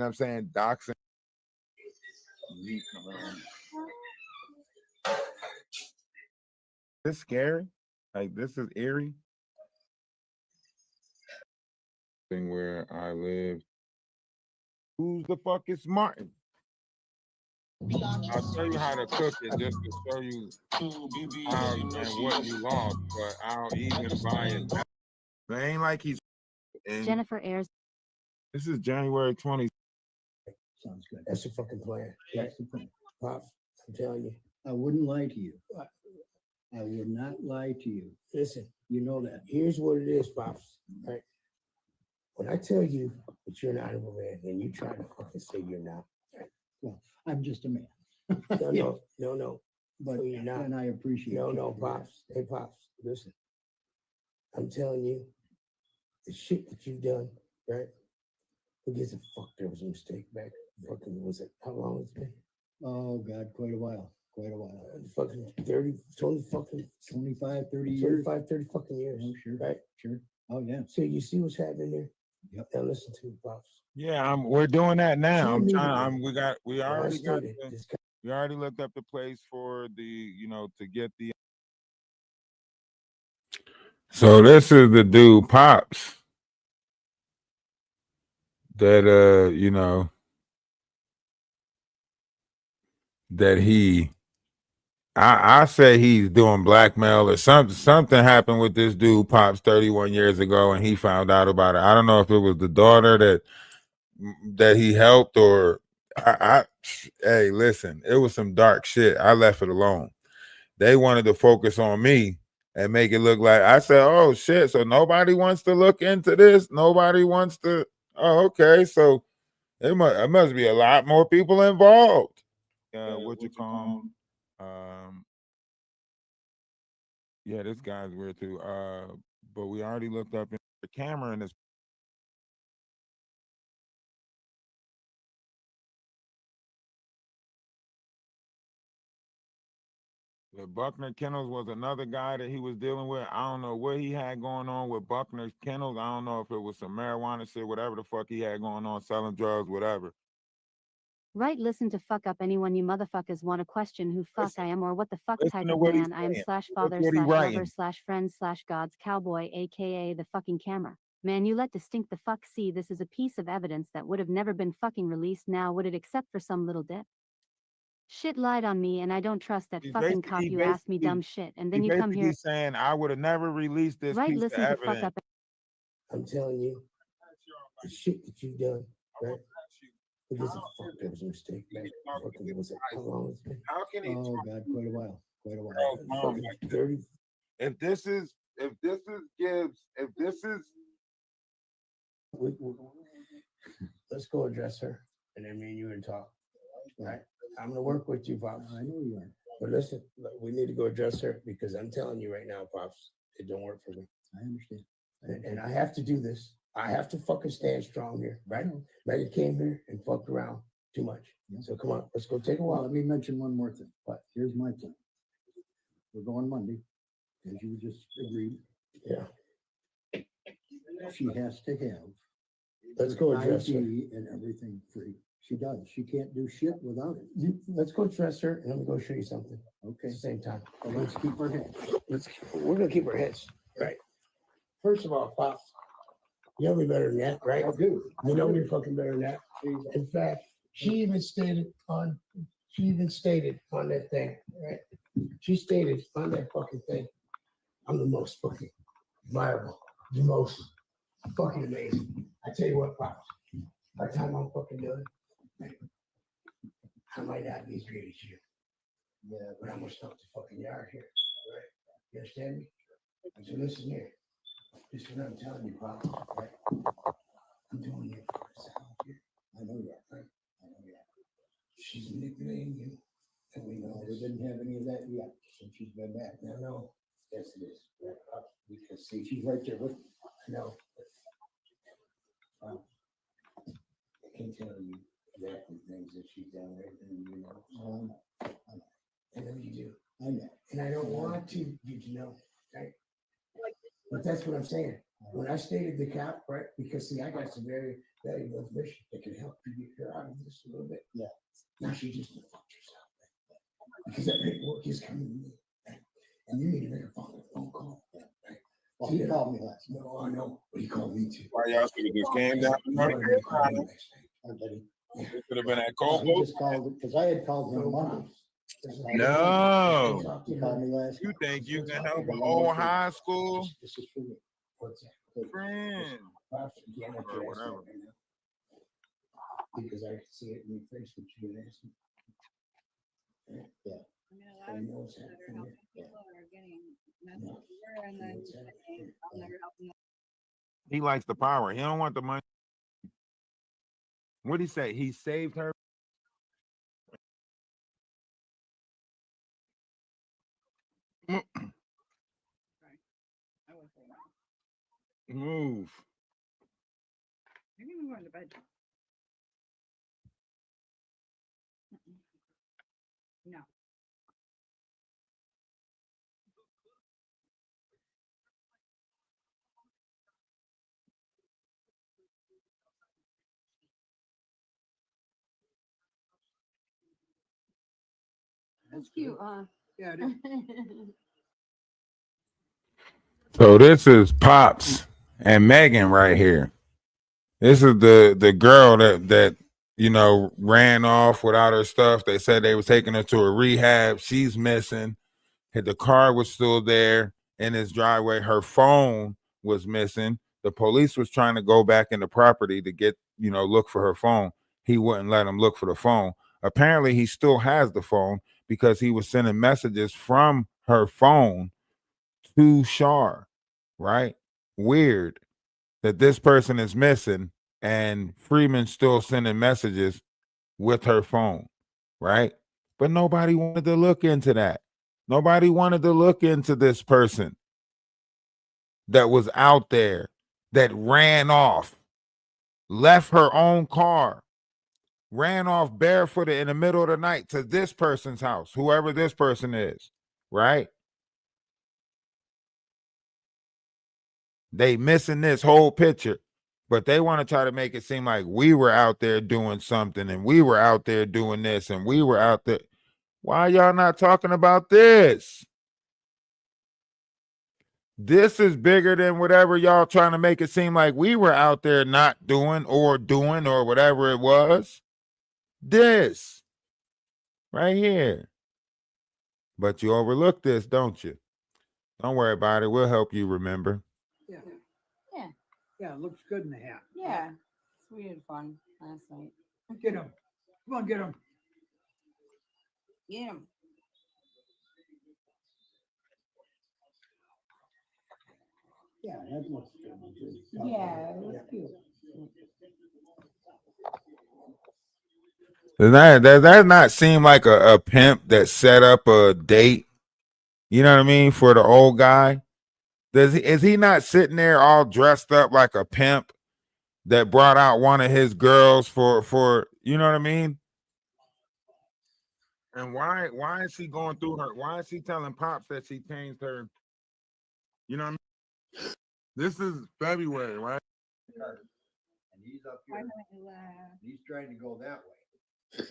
what I'm saying? Doxing. This scary. Like this is eerie. Thing where I live. Who's the fuck is Martin? I'll tell you how to cook it just to show you how and what you lost, but I'll even buy it. It ain't like he's in. Jennifer airs. This is January 20th. Sounds good. That's the fucking plan. That's the plan. Pop, I'm telling you. I wouldn't lie to you. I would not lie to you. Listen, You know that. here's what it is, Pops. Right? When I tell you that you're an honorable man, and you try to fucking say you're not. Right? Well, I'm just a man. No, no. But No, you're not. and I appreciate No, you for that. Pops. Hey, Pops, listen. I'm telling you, the shit that you've done, right? Who gives a fuck? There was a mistake back. Fucking, was it? How long it's been? Oh, God, quite a while. Fucking 30, 20 fucking 25, 30 years. 25, 30 fucking years. Oh, sure. Right? Sure. Oh, yeah. So you see what's happening there? Yep. Now listen to me, Pops. Yeah, we're doing that now. She We already this we already looked up the place for the, you know, to get the. So this is the dude Pops that you know, that he I say he's doing blackmail or something. Something happened with this dude, Pops, 31 years ago, and he found out about it. I don't know if it was the daughter that he helped or hey, listen, it was some dark shit. I left it alone. They wanted to focus on me and make it look like I said, oh shit, so nobody wants to look into this. Nobody wants to. Oh, okay. So it must be a lot more people involved. What you call him? Yeah, this guy's weird too. But we already looked up in the camera in this. The Buckner Kennels was another guy that he was dealing with. I don't know what he had going on with Buckner's Kennels. I don't know if it was some marijuana shit, whatever the fuck he had going on, selling drugs, whatever. Right, listen to fuck up anyone you motherfuckers want to question who fuck Listen- I am or what the fuck listen type to of what he's man I am saying. slash Look father what he slash writing. lover slash friend slash God's cowboy, aka the fucking camera. Man, you let distinct the fuck see this is a piece of evidence that would have never been fucking released now, would it, except for some little dip? Shit lied on me and I don't trust that He's fucking cop you asked me dumb shit and then you come here. saying I would have never released this Right, piece listen of to fuck evidence. up. I'm telling you, the shit that you've done, right? It was a fucking mistake, man. Fucking was it? How long has it been? How can he Oh, God, quite a while. Quite a while. Fucking 30. if this is Gibbs, if this is Let's go address her, and then me and you and talk. Right? I'm gonna work with you, Pops. I know you are. But listen, we need to go address her because I'm telling you right now, Pops, it don't work for me. I understand. And I have to do this. I have to fucking stand strong here, right? Megan came here and fucked around too much. Yeah. So come on, let's go take a Well, walk. let me mention one more thing. But here's my plan. We're going Monday, as you just agreed. Yeah. She has to have Let's go address her. ID and everything free. She does. She can't do shit without it. Let's go address her and I'm gonna go show you something at Okay. the same time. So let's keep our heads. We're gonna keep our heads. Right. First of all, Pops, you know me better than that, right? I do. You know me fucking better than that. In fact, she even stated on that thing, right? She stated on that fucking thing, I'm the most fucking viable, the most fucking amazing. I tell you what, Pops, by the time I'm fucking done, I might not be as great as you. Yeah, but I'm gonna stop the fucking yard here, right? You understand me? So listen here. This is what I'm telling you, Pops, right? I'm doing it for myself here. I know that, right? I know that. She's manipulating you, and we know We this. didn't have any of that yet since she's been back. No. Yes, it is. Right, Pops? Because See, she's right there with me. I know. I can tell you exactly things that she's done right and you know. I know you do. I know. And I don't want you to know, right? But that's what I'm saying. When I stated the cap, right? Because see, I got some very valuable information that can help you get her out of this a little bit. Yeah. Now she just fucked herself. Right? Because that paperwork is coming to me. Right? And you need to make a phone call. Right? Well, he called me last night. No, I know, but he called me too. why y'all should have just came down. You wanted me to call you next night. I bet he- It could have been at Well, he Cobo. just called, because I had called him Monday. No. He called me last You night. think you can help an old high school This is for me. What's that? friend? Pops, you can't answer that Whatever. right now. Because I can see it in your face what you would ask me. Yeah. I mean, a lot of people that are helping people are getting messed over and then saying, I'll never help them. He likes the power. He don't want the money. What'd he say? He saved her. I would say no. Move. You're even going to bed. No. That's cute, Yeah, it is. So this is Pops and Megan right here. This is the girl that you know, ran off without her stuff. They said they was taking her to a rehab. She's missing. The car was still there in his driveway. Her phone was missing. The police was trying to go back in the property to get, you know, look for her phone. He wouldn't let them look for the phone. Apparently, he still has the phone because he was sending messages from her phone to Shar, right? Weird that this person is missing and Freeman's still sending messages with her phone, right? But nobody wanted to look into that. Nobody wanted to look into this person that was out there, that ran off, left her own car, ran off barefooted in the middle of the night to this person's house, whoever this person is, right? They missing this whole picture, but they want to try to make it seem like we were out there doing something and we were out there doing this and we were out there. Why y'all not talking about this? This is bigger than whatever y'all trying to make it seem like we were out there not doing or whatever it was. This right here. But you overlook this, don't you? Don't worry about it. We'll help you remember. Yeah. Yeah. Yeah, it looks good in the hat. Yeah. We had fun last night. Get him. Come on, get him. Get him. Yeah, that looks good. Yeah, it was cute. Does that not seem like a pimp that set up a date? You know what I mean? For the old guy? Is he not sitting there all dressed up like a pimp that brought out one of his girls for you know what I mean? And why is he going through her? Why is he telling Pops that she changed her? You know what I mean? This is February, right? And he's up here. He's trying to go that way.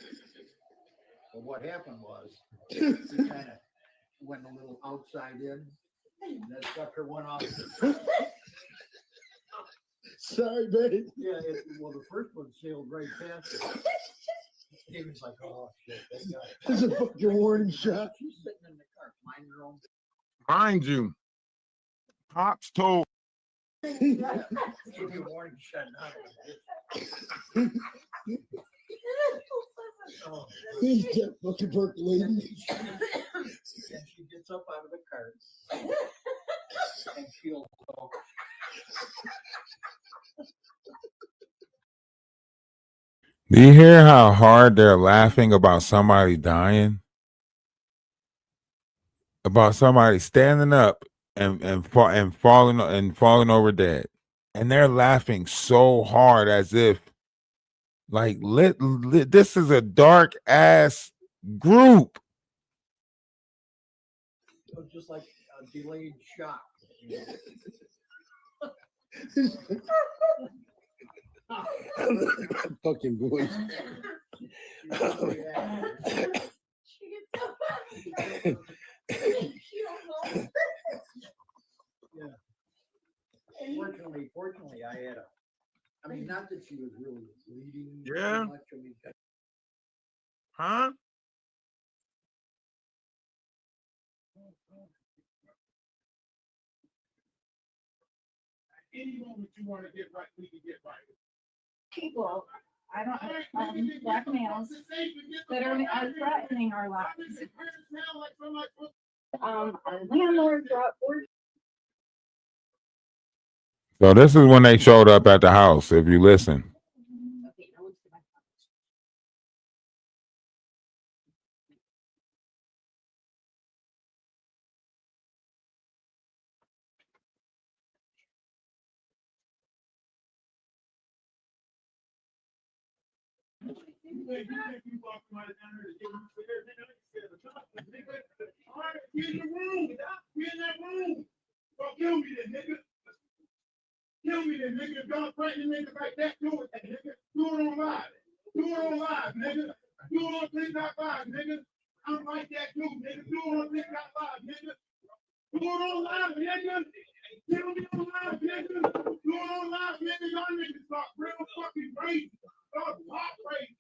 But what happened was he kind of went a little outside in. And that sucker went off. Sorry, babe. Yeah, well, the first one sailed right past him. He was like, oh, shit, that guy. There's a fucking warning shot. She's sitting in the car, mind her own. Mind you, Pops told Give you a warning shot. Oh, He's that fucking percolating. and she gets up out of the car and she'll go. Do you hear how hard they're laughing about somebody dying? About somebody standing up and falling over dead. And they're laughing so hard as if like this is a dark ass group. So just like a delayed shock. Fucking voice. Yeah. Fortunately, I had I mean, not that she was really bleeding. Yeah. Much. I mean, Huh? Any moment you want to get right, we can get right. People, I don't, black males that are threatening our lives. Our landlord brought word. So this is when they showed up at the house, if you listen. Kill me then, nigga. Kill me then, nigga. Don't threaten niggas like that. Do it, nigga. Do it on live. Do it on live, nigga. Do it on TikTok live, nigga. I'm like that too, nigga. Do it on TikTok live, nigga. Do it on live, nigga. Kill me on live, nigga. Do it on live, nigga. Y'all niggas talk real fucking crazy. Y'all talk crazy.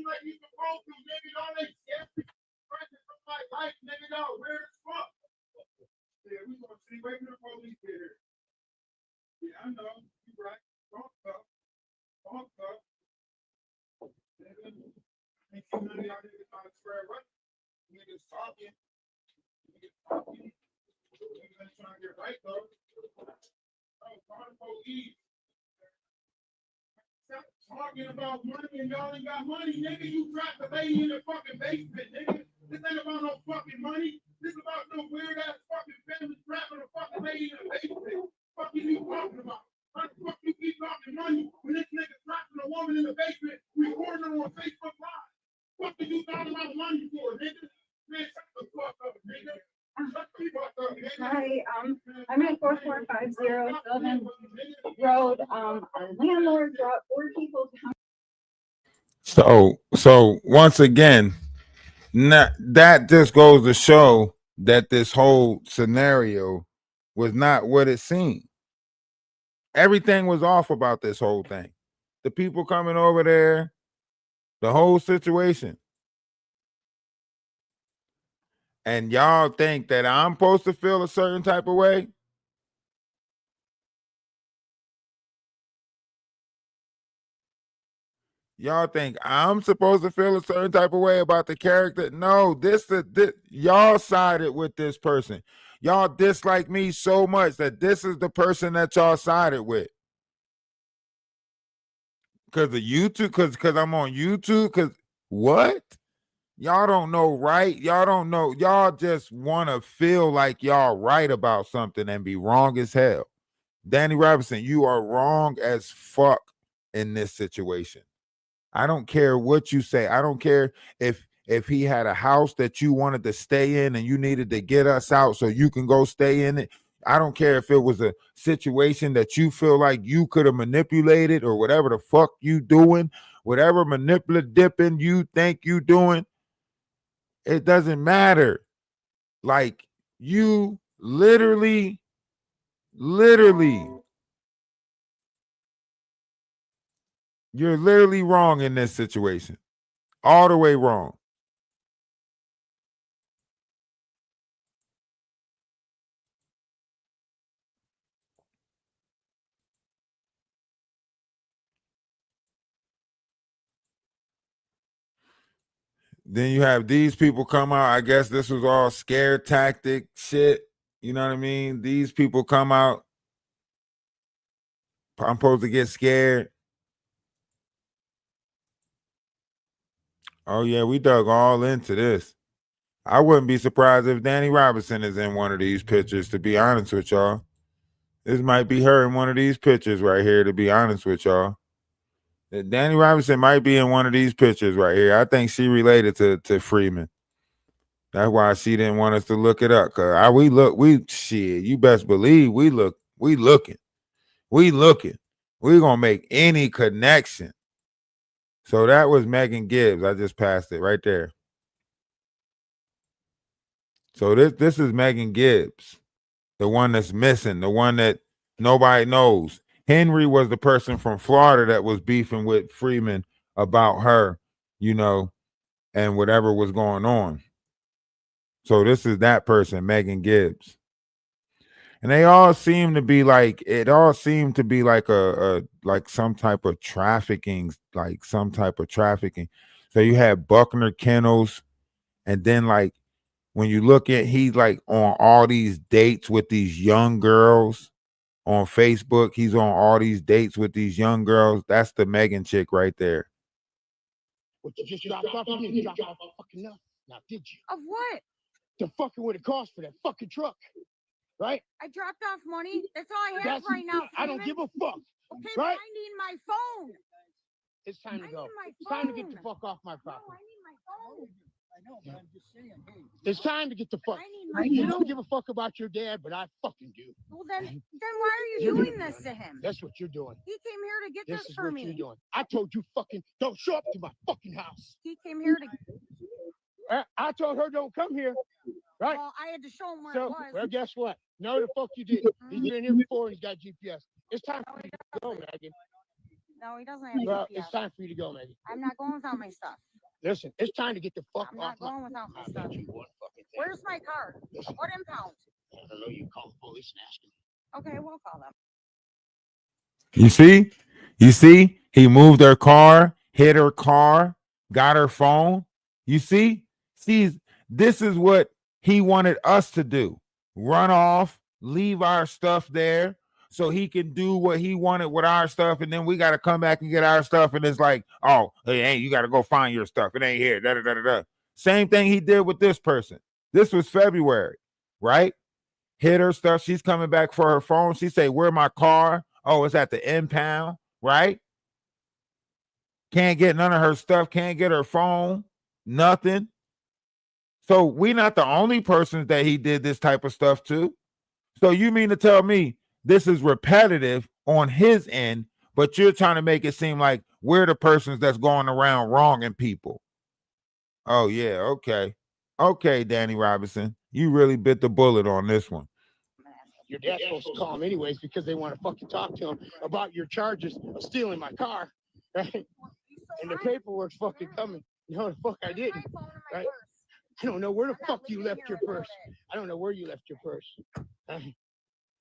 like you supposed to, nigga. Y'all ain't scared. Practice on my life, nigga. Y'all weird as fuck. Yeah, we gonna see. Wait till the police get here. Yeah, I know. You right. Talk tough. Talk tough. Nigga, ain't seen none of y'all niggas trying to swear right. Niggas talking. Niggas talking. Niggas ain't trying to get right though. Oh, call the police. Stop talking about money and y'all ain't got money, nigga. You trapped the lady in the fucking basement, nigga. This ain't about no fucking money. This is about no weird ass fucking family trapping a fucking lady in the basement. What the fuck are you talking about? How the fuck you keep talking money when this nigga trapping a woman in the basement recording her on Facebook Live? What are you talking about money for, nigga? Man, shut the fuck up, nigga. Shut the fuck up, nigga. Hi, I'm at 4450 Sylvan Road. Our landlord brought 4 people to So once again, that just goes to show that this whole scenario was not what it seemed. Everything was off about this whole thing. The people coming over there, the whole situation. And y'all think that I'm supposed to feel a certain type of way? Y'all think I'm supposed to feel a certain type of way about the character? No, this y'all sided with this person. Y'all dislike me so much that this is the person that y'all sided with. Because of YouTube, because I'm on YouTube, because what? Y'all don't know right. Y'all don't know. Y'all just want to feel like y'all right about something and be wrong as hell. Danny Robinson, you are wrong as fuck in this situation. I don't care what you say. I don't care if he had a house that you wanted to stay in and you needed to get us out so you can go stay in it. I don't care if it was a situation that you feel like you could have manipulated or whatever the fuck you doing, whatever manipulative dipping you think you doing. It doesn't matter. Like you literally, you're literally wrong in this situation. All the way wrong. Then you have these people come out. I guess this was all scare tactic shit. You know what I mean? These people come out. I'm supposed to get scared. Oh, yeah, we dug all into this. I wouldn't be surprised if Danny Robinson is in one of these pictures, to be honest with y'all. This might be her in one of these pictures right here, to be honest with y'all. Danny Robinson might be in one of these pictures right here. I think she related to Freeman. That's why she didn't want us to look it up. Cause shit, you best believe we looking. We gonna make any connection. So that was Megan Gibbs. I just passed it right there. So this is Megan Gibbs, the one that's missing, the one that nobody knows. Henry was the person from Florida that was beefing with Freeman about her, you know, and whatever was going on. So this is that person, Megan Gibbs. And they all seem to be like, it all seemed to be like like some type of trafficking, So you had Buckner Kennels, and then like when you look at, he's like on all these dates with these young girls on Facebook. He's on all these dates with these young girls. That's the Megan chick right there. What you just dropped off? You didn't drop off fucking nothing. Now, did you? Of what? The fucking what it cost for that fucking truck, right? I dropped off money. That's all I have right now. I don't give a fuck. Okay, right? but I need my phone. It's time to go. My It's time to get the fuck off my property. No, I need my phone. I know, but I'm just saying, hey. It's time to get the fuck. I need my You phone. don't give a fuck about your dad, but I fucking do. Well, then why are you doing this to him? That's what you're doing. He came here to get This this is for what me. you're doing. I told you fucking don't show up to my fucking house. He came here to. I told her don't come here. Right? Well, I had to show him where it was. Well, guess what? No, the fuck you didn't. He's been here before and he's got GPS. It's time for you to go, Megan. No, he doesn't have Well, GPS. it's time for you to go, Megan. I'm not going without my stuff. Listen, it's time to get the fuck I'm off not going without my I stuff. bet you one fucking thing. Where's my car? Listen, What impound? I don't know, you call the police and ask them. Okay, we'll call them. You see? You see? He moved her car, hit her car, got her phone. You see? See, this is what he wanted us to do. Run off, leave our stuff there so he can do what he wanted with our stuff. And then we got to come back and get our stuff. And it's like, oh, hey, you got to go find your stuff. It ain't here. Da, da, da, da, da. Same thing he did with this person. This was February, right? Hit her stuff. She's coming back for her phone. She say, where my car? Oh, it's at the impound, right? Can't get none of her stuff. Can't get her phone. Nothing. So we're not the only persons that he did this type of stuff to. So you mean to tell me this is repetitive on his end, but you're trying to make it seem like we're the persons that's going around wronging people? Oh, yeah. Okay. Okay, Danny Robinson. You really bit the bullet on this one. Your dad's supposed to call him anyways because they want to fucking talk to him about your charges of stealing my car, right? And the paperwork's fucking coming. No, the fuck I didn't, right? I don't know where the fuck you left your purse. I don't know where you left your purse.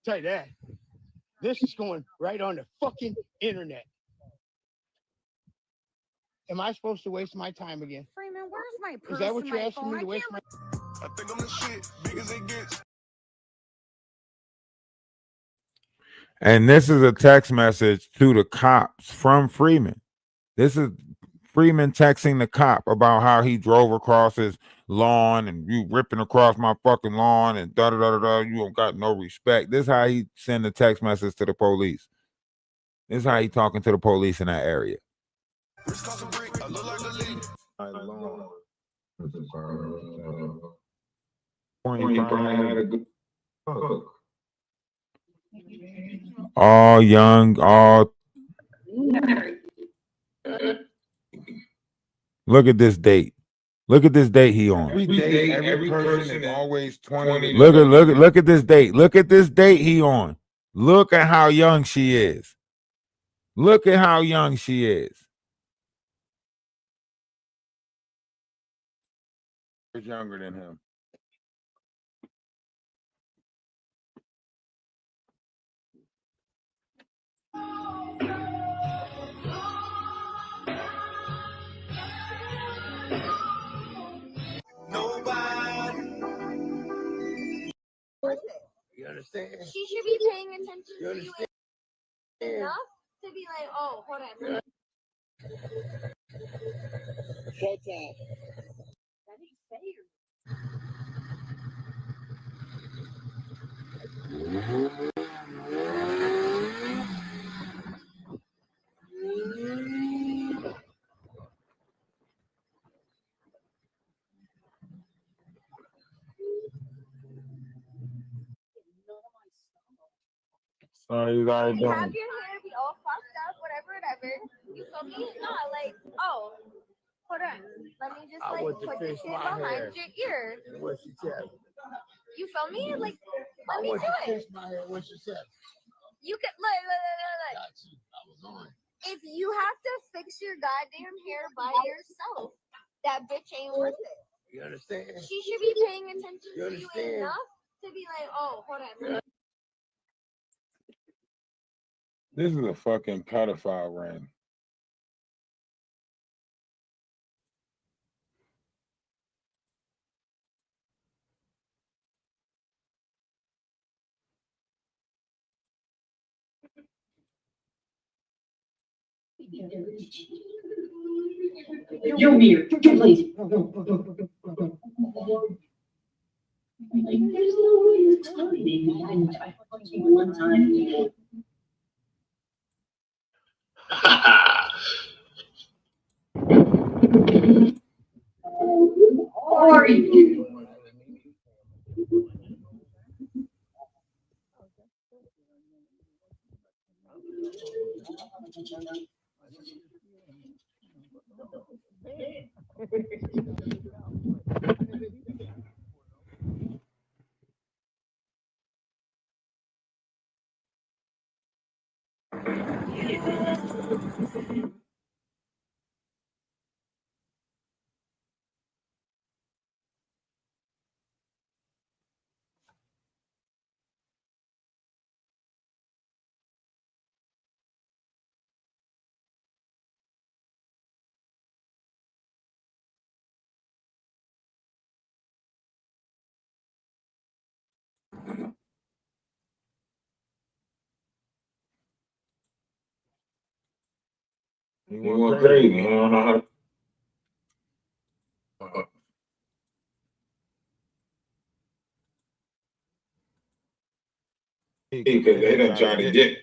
Tell you that. This is going right on the fucking internet. Am I supposed to waste my time again? Freeman, where's my purse? Is that what and you're my asking phone? me to I waste can't my? I think I'm the shit, big as it gets. And this is a text message to the cops from Freeman. This is Freeman texting the cop about how he drove across his lawn and you ripping across my fucking lawn and da da da da. You don't got no respect. This is how he send a text message to the police. This is how he talking to the police in that area. All young, all. Look at this date. Look at this date he on. Every person is always 20. Look at this date. Look at this date he on. Look at how young she is. Look at how young she is. She's younger than him. You understand? She should be paying attention You to you understand? enough to be like, oh, hold on. Showtime. That ain't fair. Sorry, you guys You have doing. your hair be all fucked up, whatever. You feel me? No, like, oh, hold on. Let me just I like want to put the fix shit my behind hair. your ear. And what she said. You feel me? Like, I let me want do to it. fix my hair. What she said. You can look. Got you. I was on. If you have to fix your goddamn hair by yourself, that bitch ain't worth it. You understand? She should be paying attention You to you understand? enough to be like, oh, hold on. This is a fucking pedophile ring. You're weird. Please. Like, there's no way it's exploding. I fucked you one time. Who are you? He He went crazy. He don't know how to. Because they done trying to get.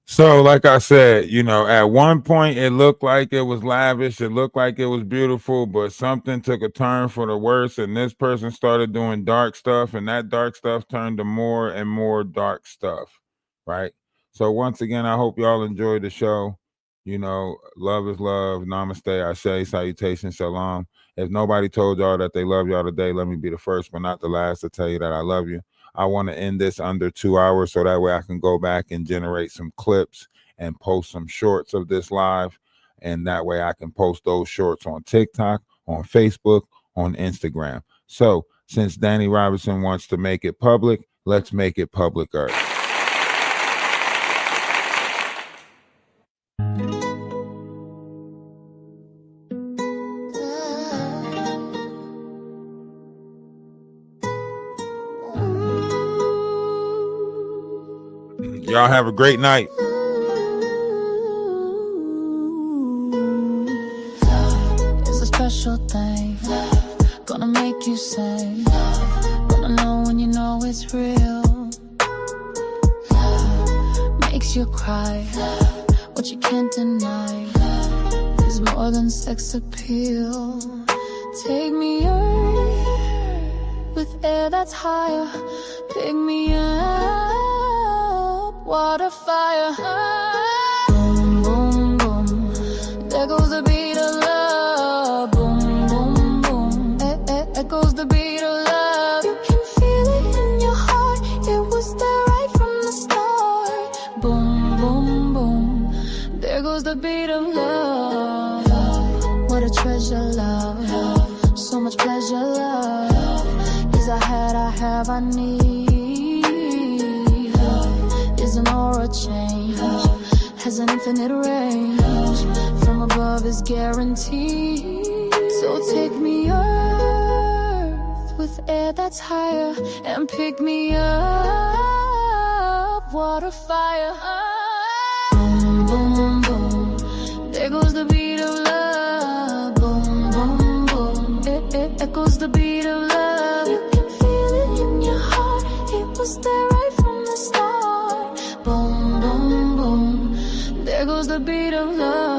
So, like I said, you know, at one point it looked like it was lavish, it looked like it was beautiful, but something took a turn for the worse, and this person started doing dark stuff, and that dark stuff turned to more and more dark stuff, right? So, once again, I hope y'all enjoyed the show. You know, love is love. Namaste, Ashe, salutation, shalom. If nobody told y'all that they love y'all today, let me be the first but not the last to tell you that I love you. I want to end this under 2 hours so that way I can go back and generate some clips and post some shorts of this live. And that way I can post those shorts on TikTok, on Facebook, on Instagram. So since Danny Robinson wants to make it public, let's make it publicer. Y'all have a great night. Love is a special thing. Gonna make you say, gonna know when you know it's real. Love makes you cry. What you can't deny is more than sex appeal. Take me earth with air that's higher. Pick me up, water, fire. Boom, boom, boom. There goes the beat of love. Boom, boom, boom. Echoes the beat of love. You can feel it in your heart. It was there right from the start. Boom, boom, boom. There goes the beat of love. What a treasure, love. So much pleasure, love. Is I have, I need. Is an aura change, has an infinite range. From above is guaranteed. So take me earth with air that's higher, and pick me up, water, fire. Boom, boom, boom. There goes the beat of love. Boom, boom, boom. It echoes the beat of love. You can feel it in your heart. It was there right from the start. Boom, boom, boom. There goes the beat of love.